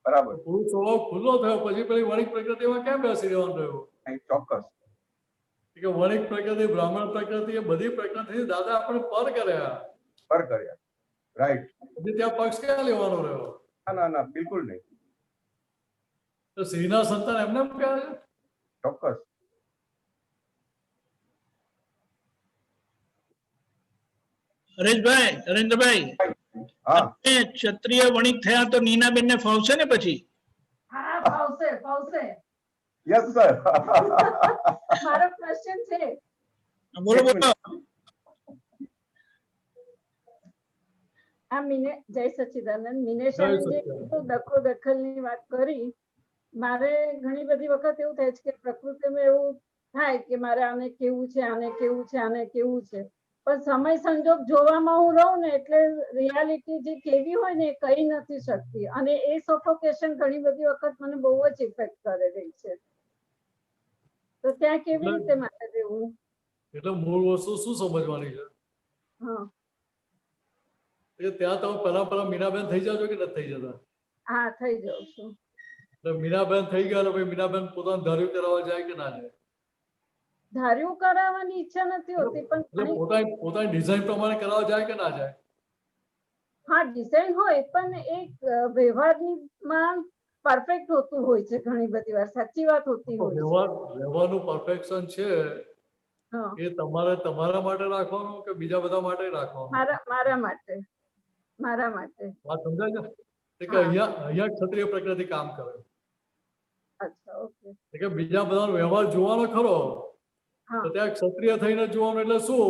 બરાબર પુરુષ સ્વભાવ ખુલ્લો થયો પછી પેલી વણિક પ્રકૃતિમાં કેમ બેસી રહેવાનું રહ્યું? ચોક્કસ કે વણિક પ્રકૃતિ, બ્રાહ્મણ પ્રકૃતિ, એ બધી પ્રકૃતિ દાદા આપણે પર કર્યા. પર કર્યા. રાઈટ પછી ત્યાં પક્ષ ક્યાં લેવાનો રહ્યો? ના ના બિલકુલ નહીં. તો શ્રીના સંતાન એમને એમ કહે છે? ચોક્કસ હરેશભાઈ, નરેન્દ્રભાઈ, હા તમે ક્ષત્રિય વણિક થયા તો નીનાબેન ને ફાવશે ને પછી? હા ફાવશે ફાવશે. Yes sir. મારો ક્વેશ્ચન છે. બોલો બોલો. આ જય સચ્ચિદાનંદ. જય મિનેશાને જે સચ્ચિદાનંદ. દખો દખલની વાત કરી, મારે ઘણી બધી વખત એવું થાય છે કે પ્રકૃતિમાં એવું થાય કે મારે આને કેવું છે, આને કેવું છે, આને કેવું છે, પણ સમય સંજોગ જોવામાં હું રહું ને એટલે રિયાલિટી જે કેવી હોય ને એ કહી નથી શકતી, અને એ સફોકેશન ઘણી બધી વખત મને બહુ જ ઇફેક્ટ કરે રહી છે. તો ત્યાં કેવી રીતે મારે રહેવું? એટલે મૂળ વસ્તુ શું સમજવાની છે હા કે ત્યાં તમે પહેલા મીનાબેન થઈ જાજો કે નથી થઈ જતા? હા થઈ જાઉં છું. એટલે મીનાબેન થઈ ગયા એટલે પછી મીનાબેન પોતાનું ધાર્યું કરાવવા જાય કે ના જાય? ધાર્યું કરાવવાની ઈચ્છા નથી હોતી, એટલે પણ પોતાની ડિઝાઇન પ્રમાણે કરાવવા જાય કે ના જાય? હા ડિઝાઇન હોય પણ એક વ્યવહારની માં પરફેક્ટ હોતું હોય છે ઘણી બધી વાર, સાચી વાત હોતી હોય છે. વ્યવહારનું પરફેક્શન છે હા એ તમારે તમારા માટે રાખવાનું કે બીજા બધા માટે રાખવાનું? મારા માટે, મારા માટે. વાત સમજાય છે? કે હા. અહીંયા ક્ષત્રિય પ્રકૃતિ કામ કરે અચ્છા ઓકે. કે બીજા બધાનો વ્યવહાર જોવાનો ખરો, હા તો ત્યાં ક્ષત્રિય થઈને જોવાનું એટલે શું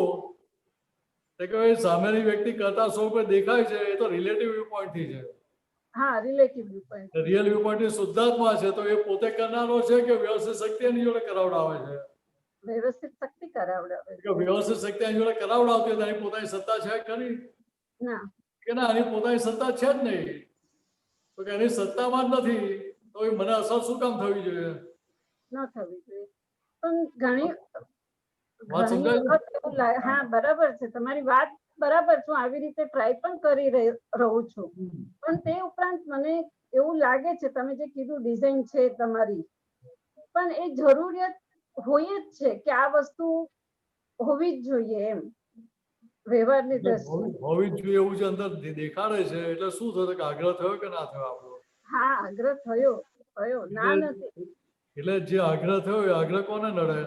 કે સામેની વ્યક્તિ કરતા સૌ કોઈ દેખાય છે એ તો રિલેટિવ વ્યૂ પોઈન્ટ થી છે. હા relative view point. Real view point થી શુદ્ધાત્મા છે, તો એ પોતે કરનારો છે કે વ્યવસ્થિત શક્તિ એની જોડે કરાવડાવે છે? વ્યવસ્થિત શક્તિ કરાવડાવે કે વ્યવસ્થિત શક્તિ એની જોડે કરાવડાવતી હોય એની પોતાની સત્તા છે ખરી? ના કે ના, એની પોતાની સત્તા છે જ નહીં, તો કે એની સત્તામાં જ નથી તો એ મને અસર શું કામ થવી જોઈએ? ન થવી જોઈએ. પણ ઘણી વાત સમજાય છે? વખત એવું હા બરાબર છે તમારી વાત, બરાબર છું, આવી રીતે ટ્રાય પણ કરી રહું છું, પણ તે ઉપરાંત મને એવું લાગે છે તમે જે કીધું ડિઝાઇન છે તમારી, પણ એ જરૂરિયાત હોય જ છે કે આ વસ્તુ હોવી જ જોઈએ એમ વ્યવહારની દ્રષ્ટિએ. હોવી જ જોઈએ એવું છે અંદર દેખાડે છે, એટલે શું થયું કે આગ્રહ થયો કે ના થયો આપણો? હા આગ્રહ થયો ના નથી. એટલે જે આગ્રહ થયો એ આગ્રહ કોને નડે?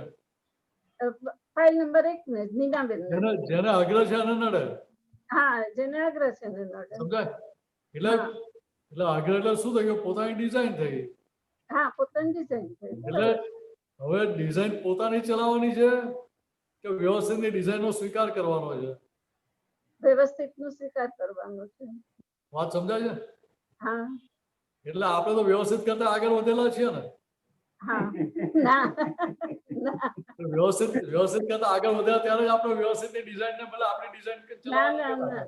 ફાઇલ નંબર 1 ને નીનાબેન. જેને આગ્રહ છે એને નડે. હા જેને આગ્રહ છે એને નડે. સમજાય? એટલે આગ્રહ એટલે શું થયું? પોતાની ડિઝાઇન થઈ. હા પોતાની ડિઝાઇન થઈ. એટલે હવે ડિઝાઇન પોતાની ચલાવવાની છે કે વ્યવસ્થિતની ડિઝાઇનનો સ્વીકાર કરવાનો છે? વ્યવસ્થિત નો સ્વીકાર કરવાનો છે. વાત સમજાય છે? હા એટલે આપણે તો વ્યવસ્થિત કરતા આગળ વધેલા છીએ ને? હા ના વ્યવસ્થિત કરતા આગળ વધ્યા ત્યારે જ આપણે વ્યવસ્થિતની ડિઝાઇન ને ભલે આપણી ડિઝાઇન ચલાવવાની.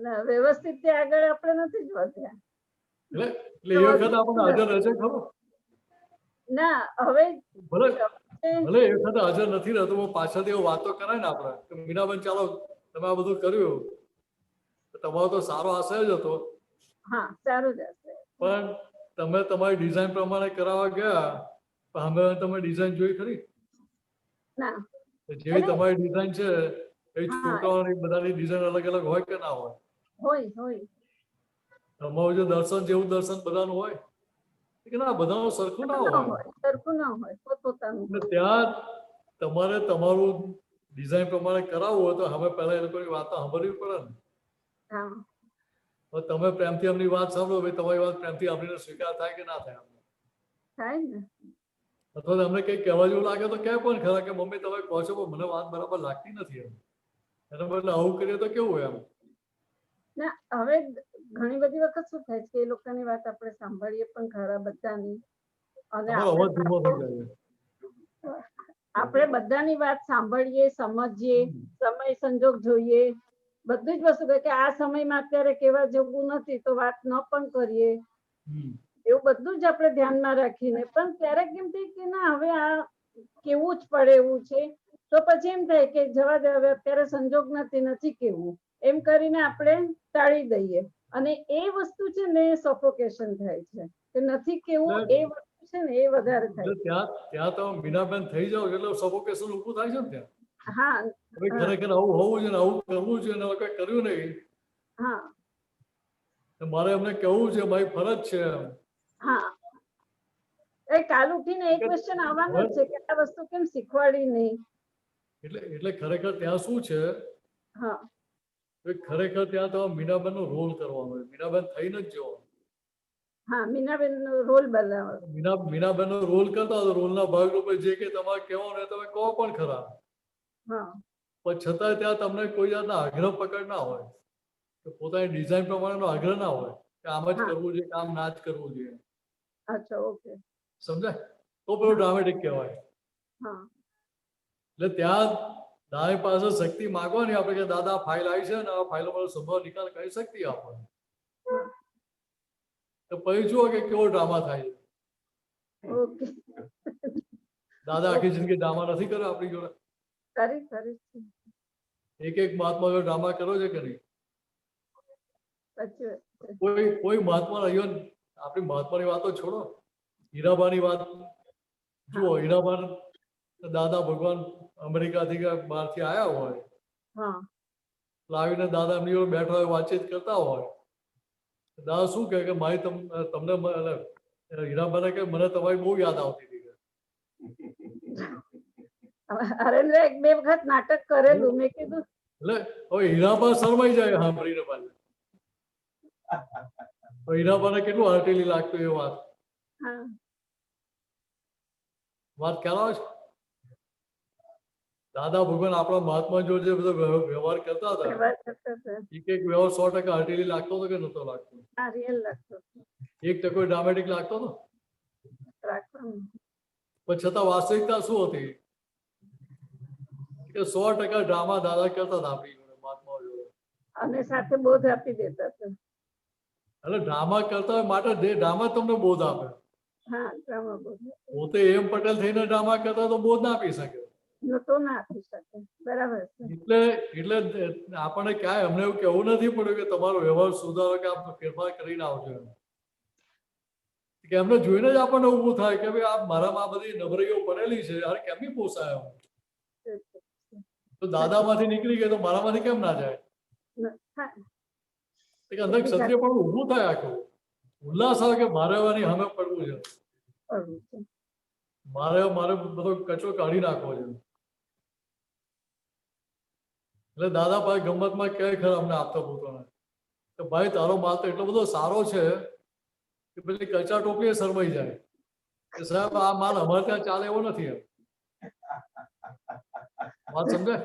ના વ્યવસ્થિત થી આગળ આપણે નથી જ વધ્યા. એટલે એ વખત આપણને હાજર રહેશે ખરો? ના હવે ભલે એ વખત હાજર નથી રહેતો, પાછળથી એવો વાતો કરાય ને આપણે કે મીનાબેન ચાલો તમે આ બધું કર્યું, તમારો તો સારો આશય જ હતો, હા સારું જ હશે, પણ તમે તમારી ડિઝાઇન પ્રમાણે કરાવવા ગયા, અમે તમે ડિઝાઇન જોઈ ખરી? ના જેવી તમારી ડિઝાઇન છે એ છોકરાઓની બધાની ડિઝાઇન અલગ અલગ હોય કે ના હોય? હોય. તમારું જે દર્શન જેવું દર્શન બધાનું હોય કે ના? બધાનું સરખું ના હોય. સરખું ના હોય, પોતપોતાનું. ત્યાં તમારે તમારું ડિઝાઇન પ્રમાણે કરાવવું હોય તો હવે પહેલા એ લોકોની વાત સાંભળવી પડે ને. તમે પ્રેમથી એમની વાત સાંભળો, ભાઈ તમારી વાત પ્રેમથી આપણીને સ્વીકાર થાય કે ના થાય? થાય ને. અથવા તમને કઈ કહેવા જેવું લાગે તો કહે પણ ખરા કે મમ્મી તમે કહો છો પણ મને વાત બરાબર લાગતી નથી એમ, એના બદલે આવું કરીએ તો કેવું એમ? ના હવે ઘણી બધી વખત શું થાય છે એ લોકોની વાત આપણે સાંભળીએ પણ ખરા બધાની, અને અવાજ ધીમો થઈ જાય. આપણે બધાની વાત સાંભળીએ, સમજીએ, સમય સંજોગ જોઈએ, બધી જ વસ્તુ કે આ સમયમાં અત્યારે કેવા જેવું નથી તો વાત ન પણ કરીએ, એવું બધું જ આપણે ધ્યાનમાં રાખીને પણ ક્યારેક એમ થાય કે ના હવે આ કેવું જ પડે એવું છે, તો પછી એમ થાય કે જવા દે હવે અત્યારે સંજોગ નથી કેવું, એમ કરીને આપણે ટાળી દઈએ, અને એ વસ્તુ છે ને સફોકેશન થાય છે કે નથી કેવું, એ વસ્તુ છે ને એ વધારે થાય. ત્યાં તમે મીનાબેન થઈ જાઓ એટલે સફોકેશન ઊભું થાય છે ને ત્યાં. હા ખરેખર આવું હોવું જોઈએ, આવું કરવું જોઈએ, કઈ કર્યું નહીં. હા મારે એમને કેવું છે મારી ફરજ છે. હા એ કાલ ઉઠીને એક ક્વેશ્ચન આવવાનો જ છે કે આ વસ્તુ કેમ શીખવાડી નહીં. એટલે ખરેખર ત્યાં શું છે હા ખરેખર ત્યાં તો મીનાબેન નો રોલ કરવાનો હોય, મીનાબેન થઈને જ જોવાનો. હા, મીનાબેન નો રોલ બનાવો. મીનાબેન નો રોલ કરતા હોય, રોલના ભાગરૂપે જે કે તમારે કહેવાનું હોય તમે કહો પણ ખરા, હા પણ છતાંય ત્યાં તમને કોઈ જાતના આગ્રહ પકડ ના હોય, કે પોતાની ડિઝાઇન પ્રમાણેનો આગ્રહ ના હોય કે આમ જ હા. કરવું જોઈએ, આમ ના જ કરવું જોઈએ. અચ્છા, ઓકે. સમજાય? તો પેલું ડ્રામેટિક કહેવાય. હા એટલે ત્યાં દાઈ પાસે શક્તિ માંગવાની આપણે કે દાદા ફાઇલ આવી છે ને આ ફાઇલો પર સંભાવ નિકાલ કરી શક્તિ આપો. તો પછી જુઓ કે કેવો ડ્રામા થાય છે. ઓકે. દાદા આખી જિંદગી ડ્રામા નથી કર્યો આપણી જોડે? કરી એક એક મહાત્મા જોડે ડ્રામા કર્યો છે કે નહીં? સાચી વાત છે. કોઈ મહાત્મા રહ્યો ને? આપણી મહાત્માની વાતો છોડો, હીરાબાની વાત જુઓ. હીરાબા દાદા ભગવાન અમેરિકાથી કે બહારથી આવ્યા હોય, હા લાવીને દાદા એમની જોડે બેઠા હોય, વાતચીત કરતા હોય, દાદા શું કહે કે મારી તમને હીરાબાને કે મને તમારી બહુ યાદ આવતી હતી. હરેન્દ્ર એક બે વખત નાટક કરેલું, મેં કીધું એટલે હવે હીરાબા શરમાઈ જાય સાંભળીને પાછું. હીરાબાને કેટલું હર્ટેલી લાગતું એ વાત. હા વાત ખ્યાલ આવે છે? દાદા ભગવાન આપણા મહાત્મા જોડે જે બધો વ્યવહાર કરતા હતા, વ્યવહાર કરતા હતા. એક વ્યવહાર 100% હર્ટેલી લાગતો હતો કે નતો લાગતો? હા, રિયલ લાગતો હતો. 1% ડ્રામેટિક લાગતો હતો. રાખવાનું. પણ છતાં વાસ્તવિકતા શું હતી કે 100% ડ્રામા દાદા કરતા હતા આપણી જોડે, મહાત્માઓ જોડે. અને સાથે બોધ આપી દેતા હતા. એટલે ડ્રામા કરતા હોય માટે ડ્રામા તમને બોધ આપે. હા, ડ્રામા બોધ પોતે એમ પટેલ થઈને ડ્રામા કરતા તો બોધ ના આપી શકે. નતો ના આપી શકે. બરાબર છે. એટલે આપણને ક્યાંય અમને એવું કહેવું નથી પડ્યું કે તમારો વ્યવહાર સુધારો કે આપ ફેરફાર કરીને આવજો એમ. કે એમને જોઈને જ આપણને ઊભું થાય કે ભાઈ આ મારામાં આ બધી નબળીઓ પડેલી છે, યાર કેમની પોસાય? તો દાદામાંથી નીકળી ગઈ તો મારામાંથી કેમ ના જાય? કે અંદર ક્ષત્રિય પણ ઊભું થાય, આખું ઉલ્લાસ આવે કે મારે એવાની સામે પડવું છે, મારે બધો કચરો કાઢી નાખવો છે. એટલે દાદા પાસે ગમતમાં કહે ખરા અમને આપતા પોતાને કે ભાઈ તારો માલ તો એટલો બધો સારો છે કે પેલી કચા ટોપલી શરમાઈ જાય કે સાહેબ આ માલ અમારે ત્યાં ચાલે એવો નથી. એમ વાત સમજાય?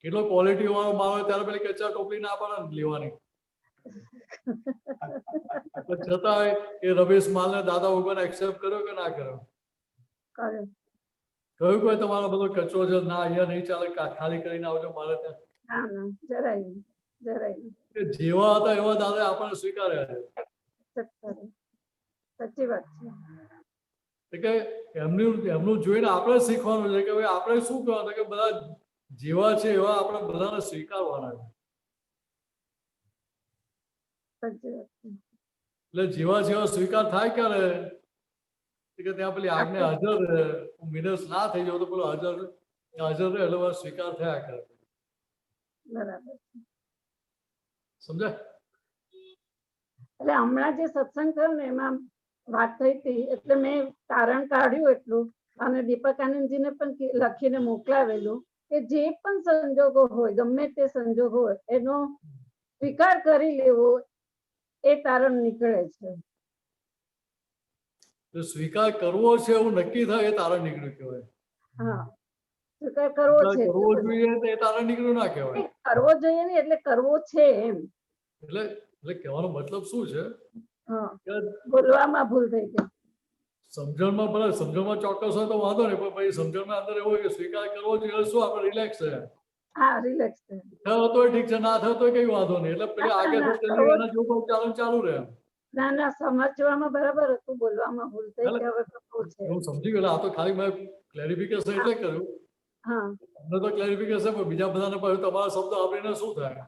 કેટલો ક્વોલિટી વાળો માલ હોય ત્યારે પેલી કચા ટોપલી ના પડે ને લેવાની. છતાં એ રમેશ માલને દાદા ભગવાન એક્સેપ્ટ કર્યો કે ના કર્યો? કહ્યું કોઈ તમારો બધો કચરો છે, ના અહીંયા નહીં ચાલે, ખાલી કરીને આવજો મારે ત્યાં. જેવા હતા એવા દાદા આપણને સ્વીકાર્યા છે. સાચી વાત છે. કે એમનું જોઈને આપણે શીખવાનું છે કે ભાઈ આપણે શું કરવાનું કે બધા જેવા છે એવા આપણે બધાને સ્વીકારવાના છે. એટલે જેવા જેવા સ્વીકાર થાય ક્યારે કે ત્યાં પેલી આજ્ઞા હાજર રહે, મિનસ ના થઈ જાવ તો પેલો હાજર રહે એટલે સ્વીકાર થયા કરે. બરાબર. સમજાય? એટલે હમણાં જે સત્સંગ થયો ને એમાં વાત થઈ હતી એટલે મેં તારણ કાઢ્યું એટલું અને દીપકાનંદજીને પણ લખીને મોકલાવેલું કે જે પણ સંજોગો હોય, ગમે તે સંજોગ હોય, એનો સ્વીકાર કરી લેવો એ તારણ નીકળે છે. સ્વીકાર કરવો છે એવું નક્કી થાય એ તારણ નીકળ્યું કહેવાય. હા, સ્વીકાર કરવો છે, કરવો જોઈએ તો એ તારણ નીકળ્યું ના કહેવાય. કરવો જોઈએ ને એટલે કરવો છે એમ. એટલે કહેવાનો મતલબ શું છે? બોલવામાં ભૂલ થઈ ગઈ. સમજણમાં ભલે સમજણમાં ચોક્કસ હોય તો વાંધો નહીં, પણ પછી સમજણમાં અંદર એવું હોય કે સ્વીકાર કરવો જોઈએ શું આપણે રિલેક્સ છે. હા, રિલેક્સ છે. થયો તો ઠીક છે, ના થયો તો કઈ વાંધો નહીં. એટલે પેલી આગળ ચાલુ રહે. ના ના, સમજવામાં બરાબર હતું, બોલવામાં ભૂલ થઈ ગઈ. હવે કરવું છે. હું સમજી ગયો. આ તો ખાલી મેં ક્લેરિફિકેશન એટલે કર્યું. હા, અમને તો ક્લેરિફિકેશન, પણ બીજા બધાને પણ તમારા શબ્દ આપીને શું થાય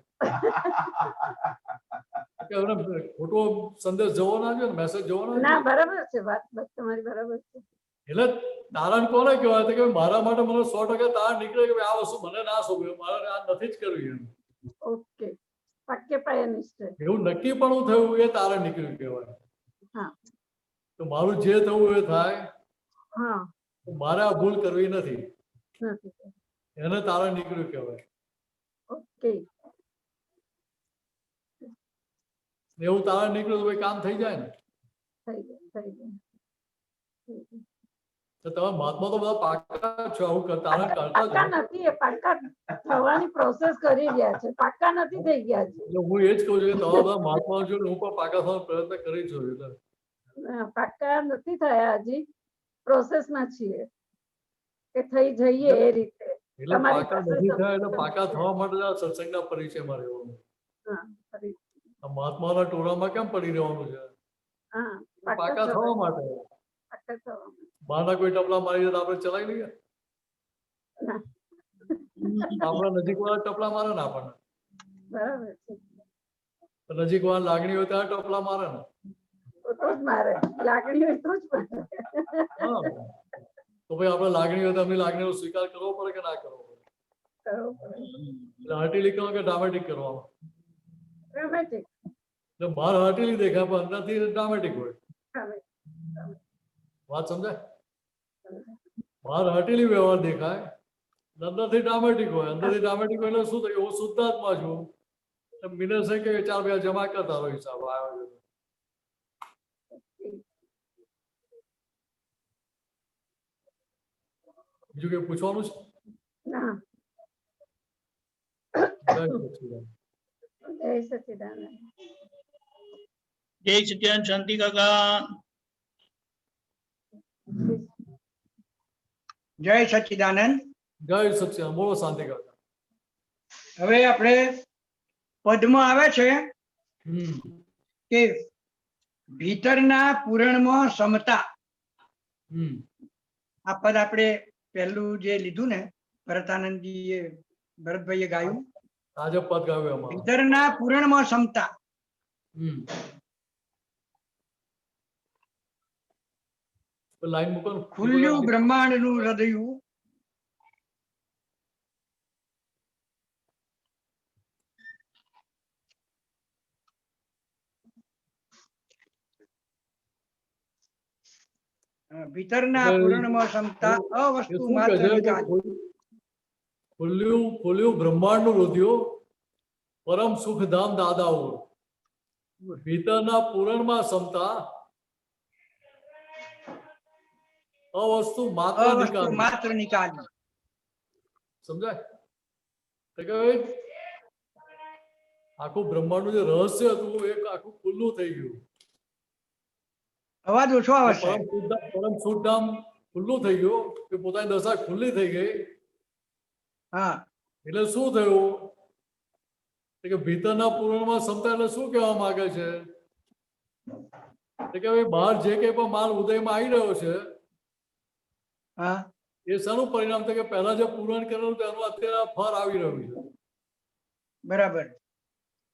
કે ખોટો સંદેશ જવો ના જોઈએ, મેસેજ જવો ના. ના, બરાબર છે, વાત તમારી બરાબર છે. એટલે તારણ કોને કહેવાય કે મારા માટે મને 100% તારણ નીકળે કે આ વસ્તુ મને ના શોભે, મારે આ નથી જ કરવી. ઓકે, પાક્ય પાયા નિશ્ચય. એવું નક્કી પણ થયું એ તારણ નીકળ્યું કહેવાય. હા, તો મારું જે થવું એ થાય. હા, મારે આ ભૂલ કરવી નથી, નથી. એને તારણ નીકળ્યું કહેવાય. ઓકે, ને એવું તારણ નીકળ્યું તો ભાઈ કામ થઈ જાય ને. થઈ જાય. તો તમે મહાત્મા તો બધા પાકા છો, આવું તારણ કરતા પાક્કા જ. નથી, એ પાક્કા થવાની પ્રોસેસ કરી રહ્યા છે, પાક્કા નથી થઈ ગયા છે. એટલે હું એ જ કહું છું કે તમારા બધા મહાત્મા છો, હું પણ પાકા થવાનો પ્રયત્ન કરી છું. એટલે પાક્કા નથી થયા હજી, પ્રોસેસમાં છીએ કે થઈ જઈએ એ રીતે. એટલે પાકા નથી થયા એટલે પાકા થવા માટે આ સત્સંગના પરિચયમાં રહેવાનું. હા, ફરી. આ મહાત્માના ટોળામાં કેમ પડી રહેવાનું છે? હા, પાકા થવા માટે. પાક્કા થવા માટે. બહારના કોઈ ટપલા મારી દે તો આપણે ચલાવી લઈએ. ના. આપણા નજીક વાળા ટપલા મારે ને આપણને. બરાબર છે. નજીક વાળા લાગણી હોય ત્યારે ટપલા મારે ને. તો જ મારે લાગણી હોય તો જ મારે. હા, તો ભાઈ આપણે લાગણી હોય તો એમની લાગણીનો સ્વીકાર કરવો પડે કે ના કરવો પડે? કરવું પડે. એટલે હર્ટિલી કરવાનું કે ડ્રામેટિક કરવાનું? Dramatic. એટલે બહાર હર્ટિલી દેખાય પણ અંદરથી ડ્રામેટિક હોય. વાત સમજાય? બહાર હર્ટિલી વ્યવહાર દેખાય, અંદરથી ડ્રામેટિક હોય. અંદરથી ડ્રામેટિક હોય એટલે શું થાય? હું શુદ્ધાત્મા છું. મિનસ કે 4 બે જમા કરતા રહો હિસાબ આવ્યો. બીજું કઈ પૂછવાનું છે? ના. જય સચ્ચિદાનંદ. જય સચ્ચિદાનંદ. જય સત્યાન શાંતિ કાકા. જય સચ્ચિદાનંદ. જય સચ્ચિદાનંદ. બોલો શાંતિ કાકા. હવે આપણે પદમાં આવે છે કે ભીતરના પૂરણમાં સમતા. આ પદ આપણે પહેલું જે લીધું ને ભરતાનંદજીએ, ભરતભાઈએ ગાયું. આજે પદ ગાયું એમાં. ભીતરના પૂરણમાં સમતા. લાઈન મૂકો. ખુલ્યું બ્રહ્માંડનું હૃદયું. ભીતરના પૂરણમાં સમતા અવસ્તુ માત્ર નિકાલી. ખુલ્યું બ્રહ્માંડનું હૃદય પરમ સુખધામ દાદાઓ. ભીતરના પૂરણમાં સમતા અવસ્તુ માત્ર નિકાલી. સમજાય? આખું બ્રહ્માંડનું જે રહસ્ય હતું એ આખું ખુલ્લું થઈ ગયું. અવાજ ઓછો આવે છે. પરમ સુખધામ ખુલ્લું થઈ ગયું કે પોતાની દશા ખુલ્લી થઈ ગઈ. હા, એટલે શું થયું કે ભીતરના પૂરણમાં સમતા એટલે શું કહેવા માંગે છે કે ભાઈ બહાર જે કઈ પણ માલ ઉદયમાં આવી રહ્યો છે એ શાનું પરિણામ છે કે પહેલા જે પૂરણ કરેલું તેનું અત્યારે ફળ આવી રહ્યું છે. બરાબર.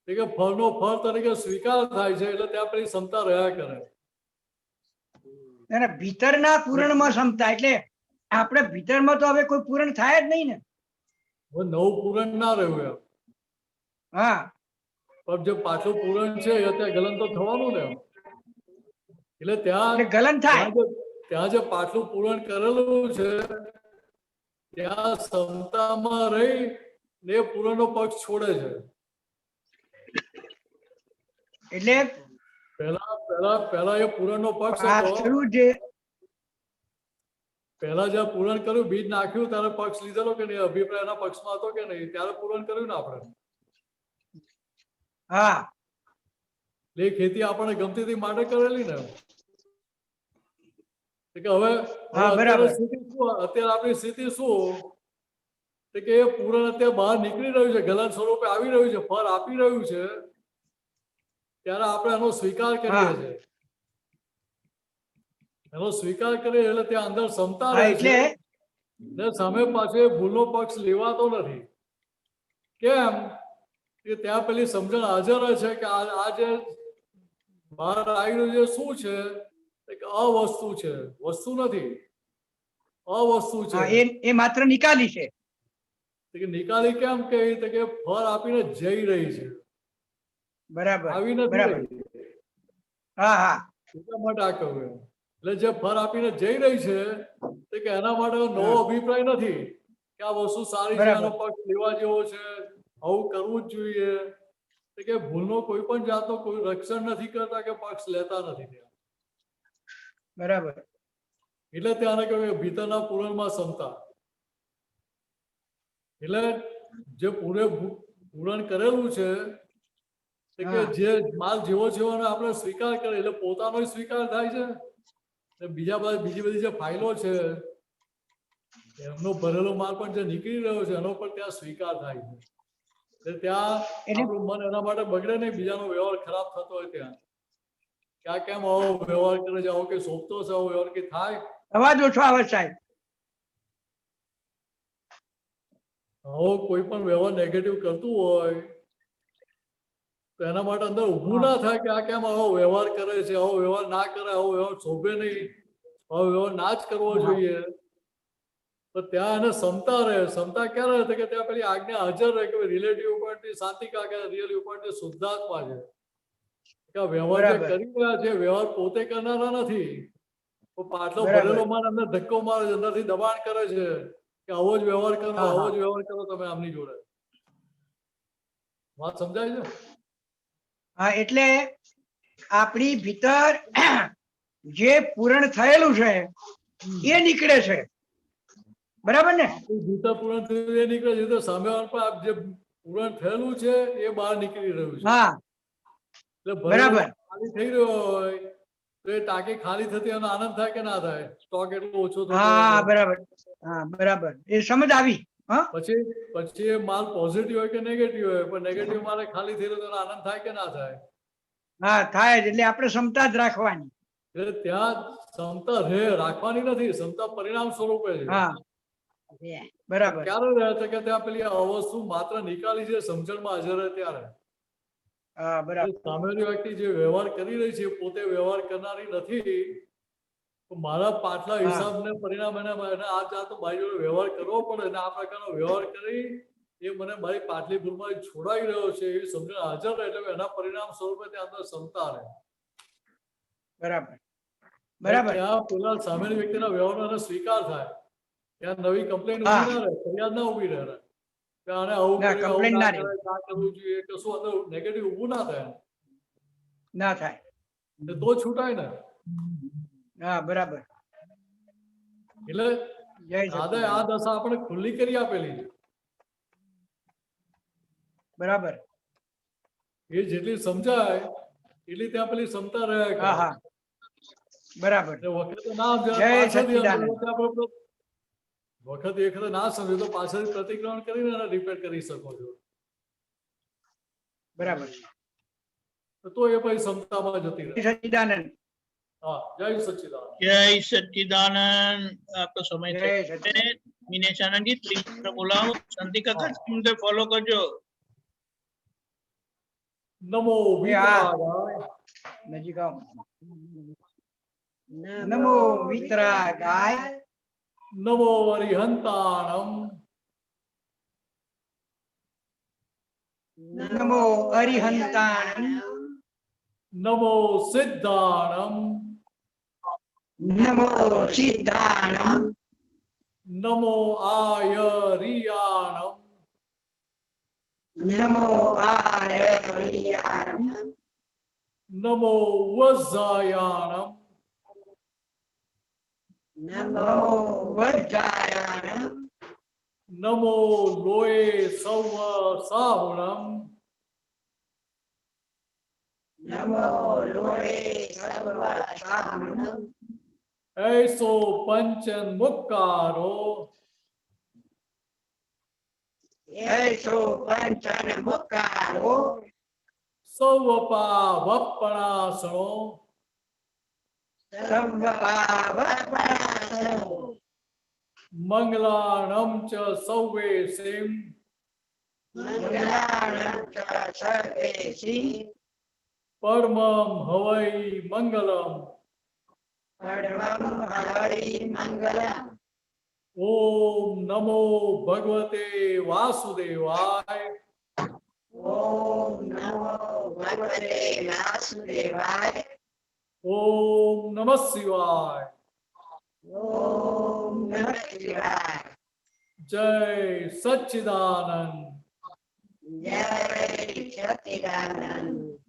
કે ફળનો ફળ તરીકે સ્વીકાર થાય છે એટલે ત્યાં પેલી ક્ષમતા રહ્યા કરે. ભીતરના પૂરણમાં ક્ષમતા એટલે આપણે ભીતરમાં તો હવે કોઈ પૂરણ થાય જ નહીં ને. હવે નવું પૂરણ ના રહ્યું એમ. હા, પણ જે પાછું પૂરણ છે એ અત્યારે ગલન તો થવાનું ને. એટલે ત્યાં ગલન થાય. ત્યાં જે પાછું પૂરણ કરેલું છે ત્યાં ક્ષમતામાં રહી ને પૂરણનો પક્ષ છોડે છે. એટલે પહેલા એ પૂરણનો પક્ષ હતો. પહેલા જ્યાં પૂરણ કર્યું, બીજ નાખ્યું ત્યારે પક્ષ લીધેલો કે નહીં, અભિપ્રાય એના પક્ષમાં હતો કે નહીં, ત્યારે પૂરણ કર્યું ને આપણે. હા, એ ખેતી આપણને ગમતી હતી માટે કરેલી ને. કે હવે અત્યારે આપણી સ્થિતિ શું કે એ પૂરણ અત્યારે બહાર નીકળી રહ્યું છે, ગલન સ્વરૂપે આવી રહ્યું છે, ફળ આપી રહ્યું છે, ત્યારે આપણે એનો સ્વીકાર કરીએ છીએ. એનો સ્વીકાર કરીએ એટલે ત્યાં અંદર ક્ષમતા રહે છે ને સામે પાછો ભૂલનો પક્ષ લેવાતો નથી. કેમ કે ત્યાં પેલી સમજણ હાજર છે કે આ જે બહાર આવી રહ્યું છે શું છે, અવસ્તુ છે, વસ્તુ નથી, અવસ્તુ છે. એ માત્ર નિકાલી છે. નિકાલી કેમ કે ફળ આપીને જઈ રહી છે. બરાબર, આવી નથી. હા હા, એટલા માટે આ કહ્યું. એટલે જે ફળ આપીને જઈ રહી છે કે એના માટે નવો અભિપ્રાય નથી કે આ વસ્તુ સારી છે, એનો પક્ષ લેવા જેવો છે, આવું કરવું જ જોઈએ. તો કે ભૂલનો કોઈ પણ જાતનો કોઈ રક્ષણ નથી કરતા કે પક્ષ લેતા નથી ત્યાં. બરાબર. એટલે ત્યાં કહેવાય ભીતરના પૂરણમાં ક્ષમતા. એટલે જે પૂરણ કરેલું છે કે જે માલ જેવો જેવો આપણે સ્વીકાર કરે એટલે પોતાનો સ્વીકાર થાય છે. બીજી બધી જે ફાઇલો છે એમનો ભરેલો માલ પણ જે નીકળી રહ્યો છે એનો પણ ત્યાં સ્વીકાર થાય છે. એટલે ત્યાં આપણું મન એના માટે બગડે નહીં, બીજાનો વ્યવહાર ખરાબ થતો હોય ત્યાં ક્યાં કેમ આવો વ્યવહાર કરે છે, આવો કે સોંપતો છે, આવો વ્યવહાર કે થાય. અવાજ ઓછો આવે સાહેબ. આવો કોઈ પણ વ્યવહાર નેગેટિવ કરતું હોય તો એના માટે અંદર ઊભું ના થાય કે આ કેમ આવો વ્યવહાર કરે છે, આવો વ્યવહાર ના કરે, આવો વ્યવહાર શોભે નહીં, આવો વ્યવહાર ના જ કરવો જોઈએ. તો ત્યાં એને ક્ષમતા રહે. ક્ષમતા ક્યારે રહે કે ત્યાં પેલી આજ્ઞા હાજર રહે કે રિલેટિવ ઉપરથી શાંતિકા કે રિયલ ઉપરથી શુદ્ધાત્મા છે કે વ્યવહાર જે કરી રહ્યા છે વ્યવહાર પોતે કરનારા નથી. તો પાટલો ભરેલો માલ અંદર ધક્કો મારે છે, અંદરથી દબાણ કરે છે કે આવો જ વ્યવહાર કરો, આવો જ વ્યવહાર કરો તમે આમની જોડે. વાત સમજાય છે? હા, એટલે આપણી ભીતર જે પૂરણ થયેલું છે એ નીકળે છે. બરાબર ને? ભીતર પૂરણ થયેલું એ નીકળે છે તો સામેવાળા પર જે પૂરણ થયેલું છે એ બહાર નીકળી રહ્યું છે. હા, એટલે બરાબર. ખાલી થઈ રહ્યો હોય તો એ ટાંકી ખાલી થતી એનો આનંદ થાય કે ના થાય? સ્ટોક એટલો ઓછો થતો. હા, બરાબર. હા, બરાબર. એ સમજ આવી. પછી એ માલ પોઝિટિવ હોય કે નેગેટિવ હોય, પણ નેગેટિવ માલ ખાલી થઈ રહ્યો તો આનંદ થાય કે ના થાય? હા, થાય જ. એટલે આપણે ક્ષમતા જ રાખવાની. એટલે ત્યાં ક્ષમતા રાખવાની નથી, ક્ષમતા પરિણામ સ્વરૂપે છે. હા, બરાબર. ક્યારે રહે છે કે ત્યાં પેલી અવસ્તુ માત્ર નિકાલી છે સમજણમાં હાજર રહે ત્યારે. હા, બરાબર. સામેની વ્યક્તિ જે વ્યવહાર કરી રહી છે પોતે વ્યવહાર કરનારી નથી. મારા પાછલા હિસાબને પરિણામ એને આ જાતનો મારી જોડે વ્યવહાર કરવો પડે અને આ પ્રકારનો વ્યવહાર કરી એ મને મારી પાટલી ભૂલમાં છોડાઈ રહ્યો છે એવી સમજણ હાજર રહે એટલે એના પરિણામ સ્વરૂપે ત્યાં અંદર ક્ષમતા રહે. બરાબર, બરાબર. ત્યાં પેલા સામેની વ્યક્તિના વ્યવહારનો સ્વીકાર થાય. ત્યાં નવી કમ્પ્લેન ઉભી ના રહે, ફરિયાદ ના ઉભી રહે કે આને આવું કર્યું, આવું ના કરે, ના કરવું જોઈએ, કશું અંદર નેગેટિવ ઊભું ના થાય. ના થાય તો છૂટાય ને. હા, બરાબર. એટલે દાદા આ દશા આપણે ખુલ્લી કરી આપેલી છે. બરાબર. એ જેટલી સમજાય એટલી ત્યાં પેલી ક્ષમતા રહે. હા, હા, બરાબર. વખતે ના વખત એ વખતે ના સમજે તો પાછળથી પ્રતિક્રમણ કરીને એને રિપેર કરી શકો છો. બરાબર. તો એ પછી ક્ષમતામાં જતી રહે. સચ્ચિદાનંદ. હા, જય સચ્ચિદાનંદ. જય સચ્ચિદાનંદ. આપનો સમય છે. મિનેશ આનંદજી પ્લીઝ બોલાવો. શાંતિ કાકા ફોલો કરજો. નમો વિતરાગાય. નજીક આવો. નમો વિતરાગાય. નમો અરિહંતાણમ. નમો અરિહંતાણમ. નમો સિદ્ધાણમ. નમો સિદ્ધાણમ. નમો આયરિયાણમ. નમો આયરિયાણમ. નમો વજ્જાયાણમ. નમો વજ્જાયાણમ. નમો લોએ સૌ સાહુણમ. નમો લોએ સર્વ સાહુણમ. એસો પંચન મુક્કારો. એસો પંચન મુક્કારો. સૌપા વપણાસણો. સર્વપાવપણાસણો. મંગલાણમ ચ સૌવે સેમ. મંગલાણમ ચ સર્વેષી. પરમં હવૈ મંગલમ. પરમં હરિ મંગલમ. ઓમ નમો ભગવતે વાસુદેવાય. ઓમ નમો ભગવતે વાસુદેવાય. ઓમ નમઃ શિવાય. ઓમ નમઃ શિવાય. જય સચ્ચિદાનંદ. જય સચ્ચિદાનંદ.